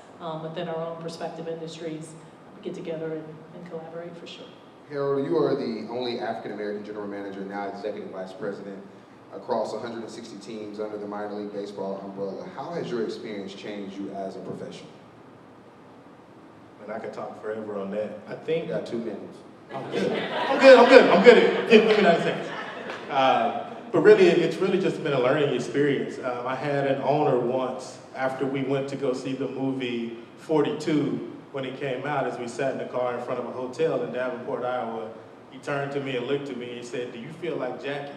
within our own respective industries get together and collaborate for sure. Harold, you are the only African-American general manager, now executive vice president, across 160 teams under the minor league baseball umbrella. How has your experience changed you as a professional? And I could talk forever on that. I think You got 2 minutes. I'm good at it. Give me 90 seconds. But really, it's really just been a learning experience. I had an owner once, after we went to go see the movie 42, when it came out, as we sat in the car in front of a hotel in Davenport, Iowa, he turned to me and looked at me and he said, "Do you feel like Jackie?"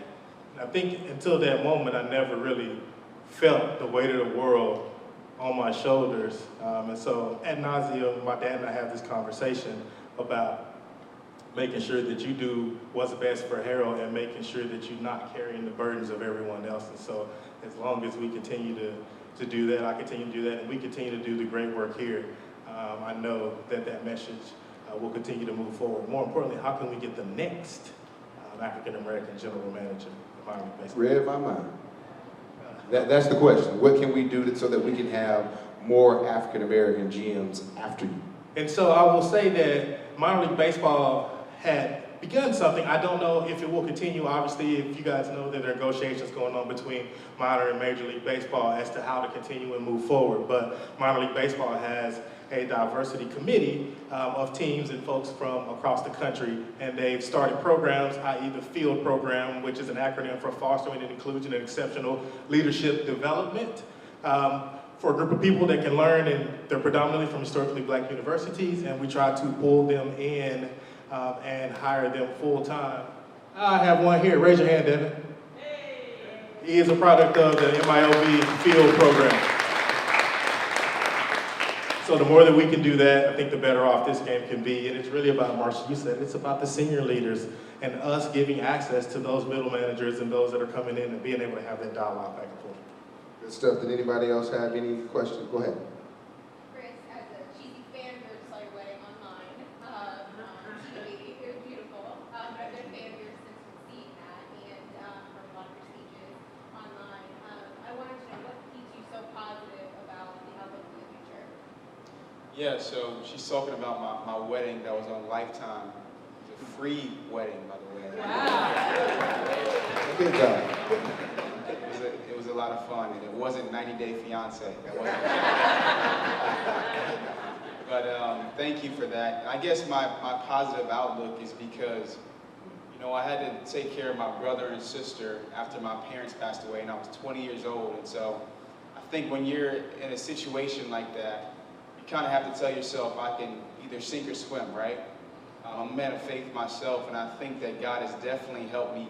And I think until that moment, I never really felt the weight of the world on my shoulders. And so ad nauseum, my dad and I have this conversation about making sure that you do what's best for Harold and making sure that you're not carrying the burdens of everyone else. And so as long as we continue to do that, I continue to do that, and we continue to do the great work here, I know that message will continue to move forward. More importantly, how can we get the next African-American general manager of minor league baseball? Read my mind. That's the question. What can we do so that we can have more African-American GMs after you? And so I will say that minor league baseball had begun something. I don't know if it will continue. Obviously, if you guys know that there are negotiations going on between minor and major league baseball as to how to continue and move forward. But minor league baseball has a diversity committee of teams and folks from across the country, and they've started programs, i.e. the FIELD program, which is an acronym for Fostering and Inclusion and Exceptional Leadership Development, for a group of people that can learn, and they're predominantly from historically black universities, and we try to pull them in and hire them full-time. I have one here. Raise your hand, Devin. He is a product of the MILB FIELD program. So the more that we can do that, I think the better off this game can be. And it's really about, Marsha, you said, it's about the senior leaders and us giving access to those middle managers and those that are coming in and being able to have that dialogue back and forth. Good stuff. Did anybody else have any questions? Go ahead. Chris, as a cheesy fangirl, saw your wedding online. TV. It was beautiful. I've been a fangirl since we've seen that and from a lot of your speeches online. I wanted to know what keeps you so positive about the outlook for the future. Yeah, so she's talking about my wedding that was on Lifetime. It was a free wedding, by the way. Wow. Good job. It was a lot of fun, and it wasn't 90 Day Fiance. That wasn't. But thank you for that. And I guess my positive outlook is because, you know, I had to take care of my brother and sister after my parents passed away, and I was 20 years old. And so I think when you're in a situation like that, you kind of have to tell yourself, I can either sink or swim, right? I'm a man of faith myself, and I think that God has definitely helped me,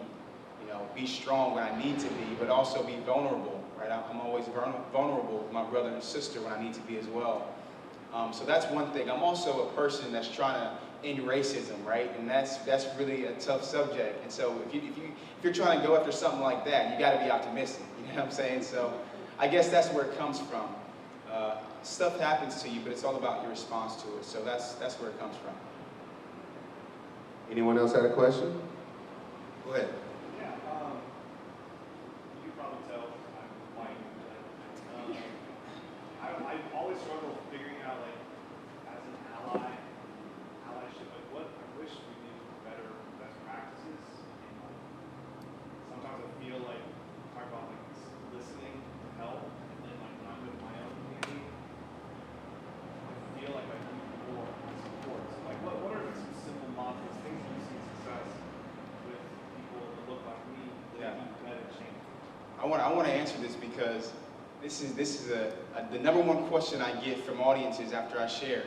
you know, be strong when I need to be, but also be vulnerable, right? I'm always vulnerable with my brother and sister when I need to be as well. So that's one thing. I'm also a person that's trying to end racism, right? And that's really a tough subject. And so if you're trying to go after something like that, you got to be optimistic. You know what I'm saying? So I guess that's where it comes from. Stuff happens to you, but it's all about your response to it. So that's where it comes from. Anyone else had a question? Go ahead. Yeah, want to answer this because this is the number one question I get from audiences after I share.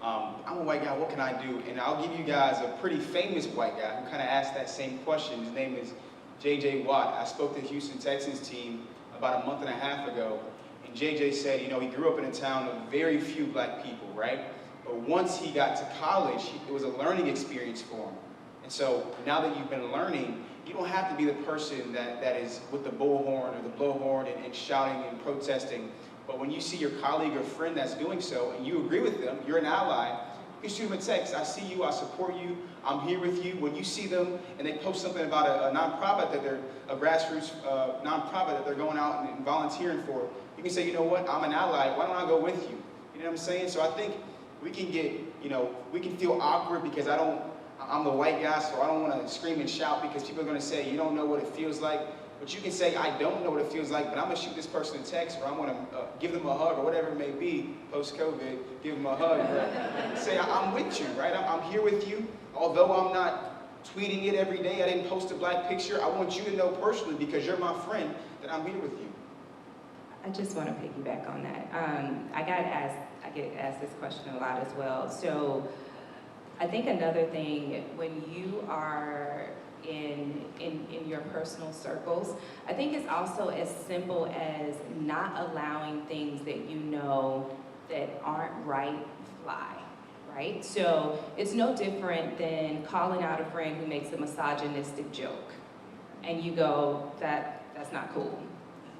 I'm a white guy, what can I do? And I'll give you guys a pretty famous white guy who kind of asked that same question. His name is J.J. Watt. I spoke to the Houston Texans team about a month and a half ago, and J.J. said, you know, he grew up in a town of very few black people, right? But once he got to college, it was a learning experience for him. And so now that you've been learning, you don't have to be the person that is with the bullhorn or the blowhorn and shouting and protesting. But when you see your colleague or friend that's doing so and you agree with them, you're an ally, you can shoot them a text. I see you, I support you, I'm here with you. When you see them and they post something about a nonprofit that they're, a grassroots nonprofit that they're going out and volunteering for, you can say, you know what, I'm an ally, why don't I go with you? You know what I'm saying? So I think we can get, you know, we can feel awkward because I'm the white guy, so I don't want to scream and shout because people are going to say, you don't know what it feels like. But you can say, I don't know what it feels like, but I'm going to shoot this person a text, or I'm going to give them a hug, or whatever it may be, post-COVID, give them a hug. Right? Say, I'm with you, right? I'm here with you. Although I'm not tweeting it every day, I didn't post a black picture, I want you to know personally, because you're my friend, that I'm here with you. I just want to piggyback on that. I get asked this question a lot as well. So I think another thing, when you are in your personal circles, I think it's also as simple as not allowing things that you know that aren't right fly, right? So it's no different than calling out a friend who makes a misogynistic joke and you go, that's not cool.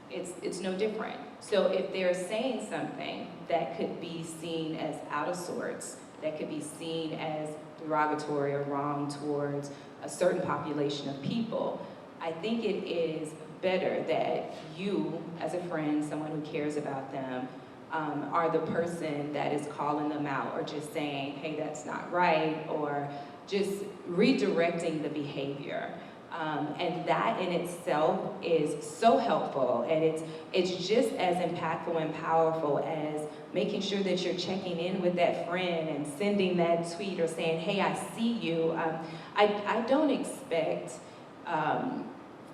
It's no different. So if they're saying something that could be seen as out of sorts, that could be seen as derogatory or wrong towards a certain population of people, I think it is better that you, as a friend, someone who cares about them, are the person that is calling them out or just saying, hey, that's not right, or just redirecting the behavior. And that in itself is so helpful, and it's just as impactful and powerful as making sure that you're checking in with that friend and sending that tweet or saying, hey, I see you. I don't expect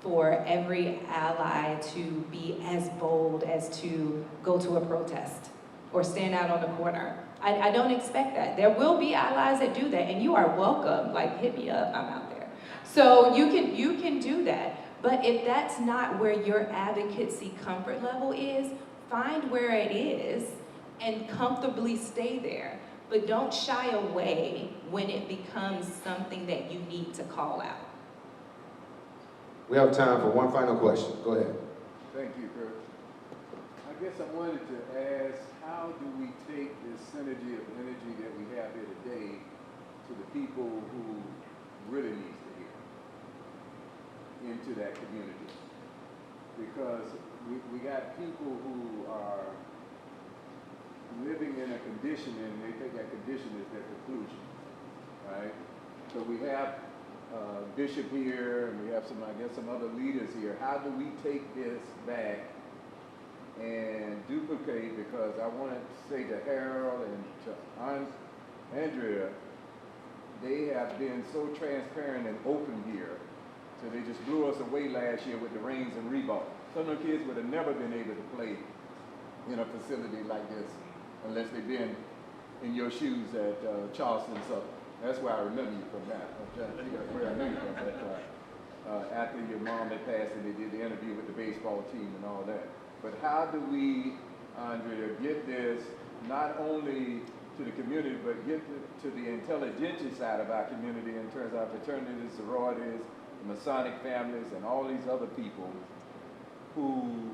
for every ally to be as bold as to go to a protest or stand out on the corner. I don't expect that. There will be allies that do that, and you are welcome. Like, hit me up, I'm out there. So you can do that. But if that's not where your advocacy comfort level is, find where it is and comfortably stay there. But don't shy away when it becomes something that you need to call out. We have time for one final question. Go ahead. Thank you, Kurt. I guess I wanted to ask, how do we take this synergy of energy that we have here today to the people who really need to hear into that community? Because we got people who are living in a condition, and they think that condition is their conclusion, right? So we have Bishop here, and we have some other leaders here. How do we take this back and duplicate? Because I want to say to Harold and to Andrea, they have been so transparent and open here. So they just blew us away last year with the reins and reball. Some of the kids would have never been able to play in a facility like this unless they've been in your shoes at Charleston. So that's why I remember you from that. I'm trying to figure out where I knew you from that. After your mom had passed and they did the interview with the baseball team and all that. But how do we, Andrea, get this not only to the community, but get to the intelligentsia side of our community in terms of our fraternities, sororities, Masonic families, and all these other people who,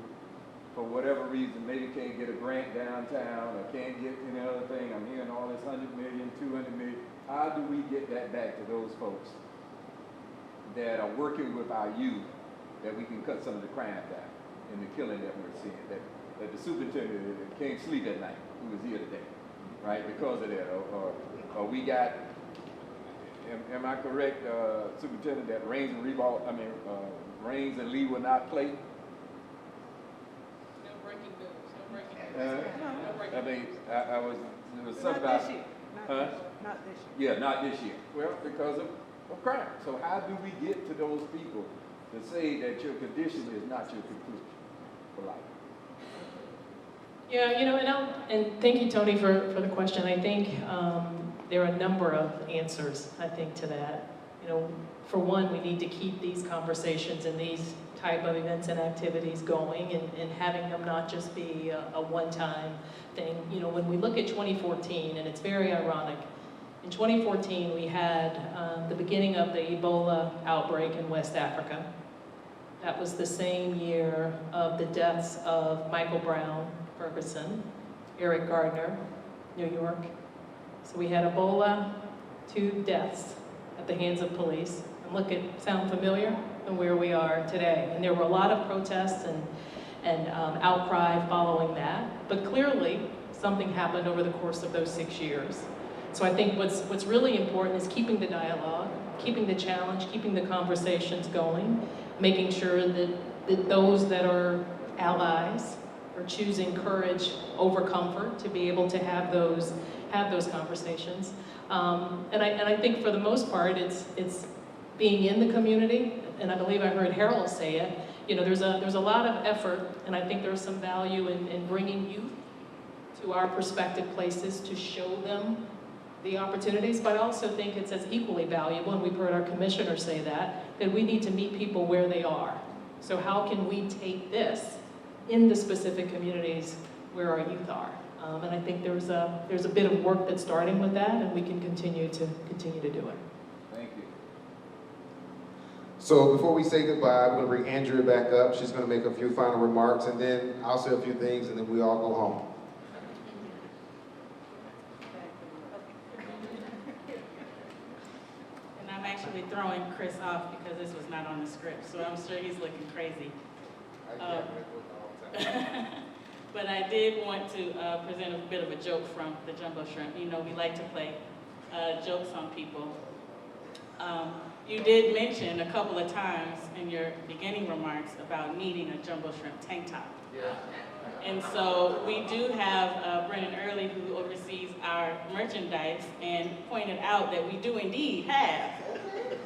for whatever reason, maybe can't get a grant downtown or can't get any other thing. I'm hearing all this 100 million, 200 million. How do we get that back to those folks that are working with our youth, that we can cut some of the crime down and the killing that we're seeing, that the superintendent can't sleep at night, who was here today, right, because of that, or we got, am I correct, Superintendent, that Rains and Lee will not play? No breaking news, no breaking news. No breaking news. There was something about, Not this year. Not this year. Yeah, not this year. Well, because of crime. So how do we get to those people to say that your condition is not your conclusion? for life? Yeah, and thank you, Tony, for the question. I think there are a number of answers, I think, to that. For one, we need to keep these conversations and these type of events and activities going and having them not just be a one-time thing. When we look at 2014, and it's very ironic, in 2014 we had the beginning of the Ebola outbreak in West Africa. That was the same year of the deaths of Michael Brown, Ferguson, Eric Gardner, New York. So we had Ebola, 2 deaths at the hands of police. And sound familiar? And where we are today. And there were a lot of protests and outcry following that. But clearly, something happened over the course of those 6 years. So I think what's really important is keeping the dialogue, keeping the challenge, keeping the conversations going, making sure that those that are allies are choosing courage over comfort to be able to have those conversations. And I think for the most part, it's being in the community, and I believe I heard Harold say it. There's a lot of effort, and I think there's some value in bringing youth to our prospective places to show them the opportunities, but I also think it's as equally valuable, and we've heard our commissioner say that we need to meet people where they are. So how can we take this in the specific communities where our youth are? And I think there's a bit of work that's starting with that, and we can continue to do it. Thank you. So before we say goodbye, we're going to bring Andrea back up. She's going to make a few final remarks, and then I'll say a few things, and then we all go home. And I'm actually throwing Chris off because this was not on the script, so I'm sure he's looking crazy. But I did want to present a bit of a joke from the Jumbo Shrimp. We like to play jokes on people. You did mention a couple of times in your beginning remarks about needing a Jumbo Shrimp tank top. Yeah. And so we do have Brennan Early, who oversees our merchandise, and pointed out that we do indeed have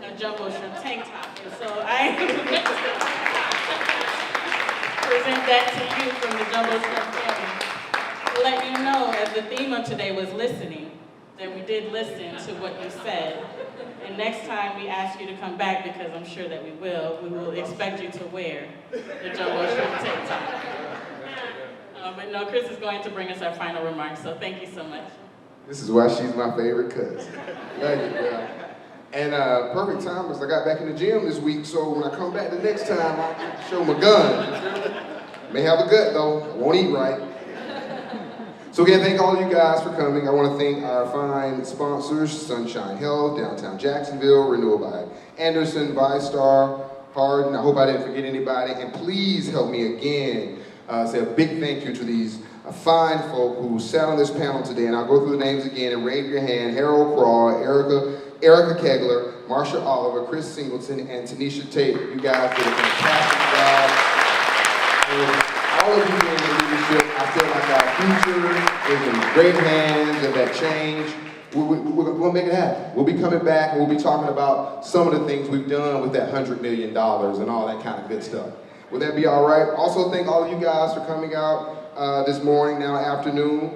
a Jumbo Shrimp tank top. And so I present that to you from the Jumbo Shrimp family to let you know, as the theme of today was listening, that we did listen to what you said. And next time we ask you to come back, because I'm sure that we will expect you to wear the Jumbo Shrimp tank top. But no, Chris is going to bring us our final remarks, so thank you so much. This is why she's my favorite cousin. Thank you, girl. And perfect time, because I got back in the gym this week, so when I come back the next time, I'll show my gun. May have a gut, though. I won't eat right. So again, thank all you guys for coming. I want to thank our fine sponsors, Sunshine Health, Downtown Jacksonville, Renewal by Anderson, ViStar, Harden. I hope I didn't forget anybody. And please help me again say a big thank you to these fine folk who sat on this panel today. And I'll go through the names again and raise your hand. Harold Craw, Erika Kegler, Marsha Oliver, Chris Singleton, and T-Neisha Tate. You guys did a fantastic job. And all of you in the leadership, I feel like our future is in great hands, and that change, we'll make it happen. We'll be coming back, and we'll be talking about some of the things we've done with that $100 million and all that kind of good stuff. Would that be all right? Also, thank all of you guys for coming out this morning, now afternoon.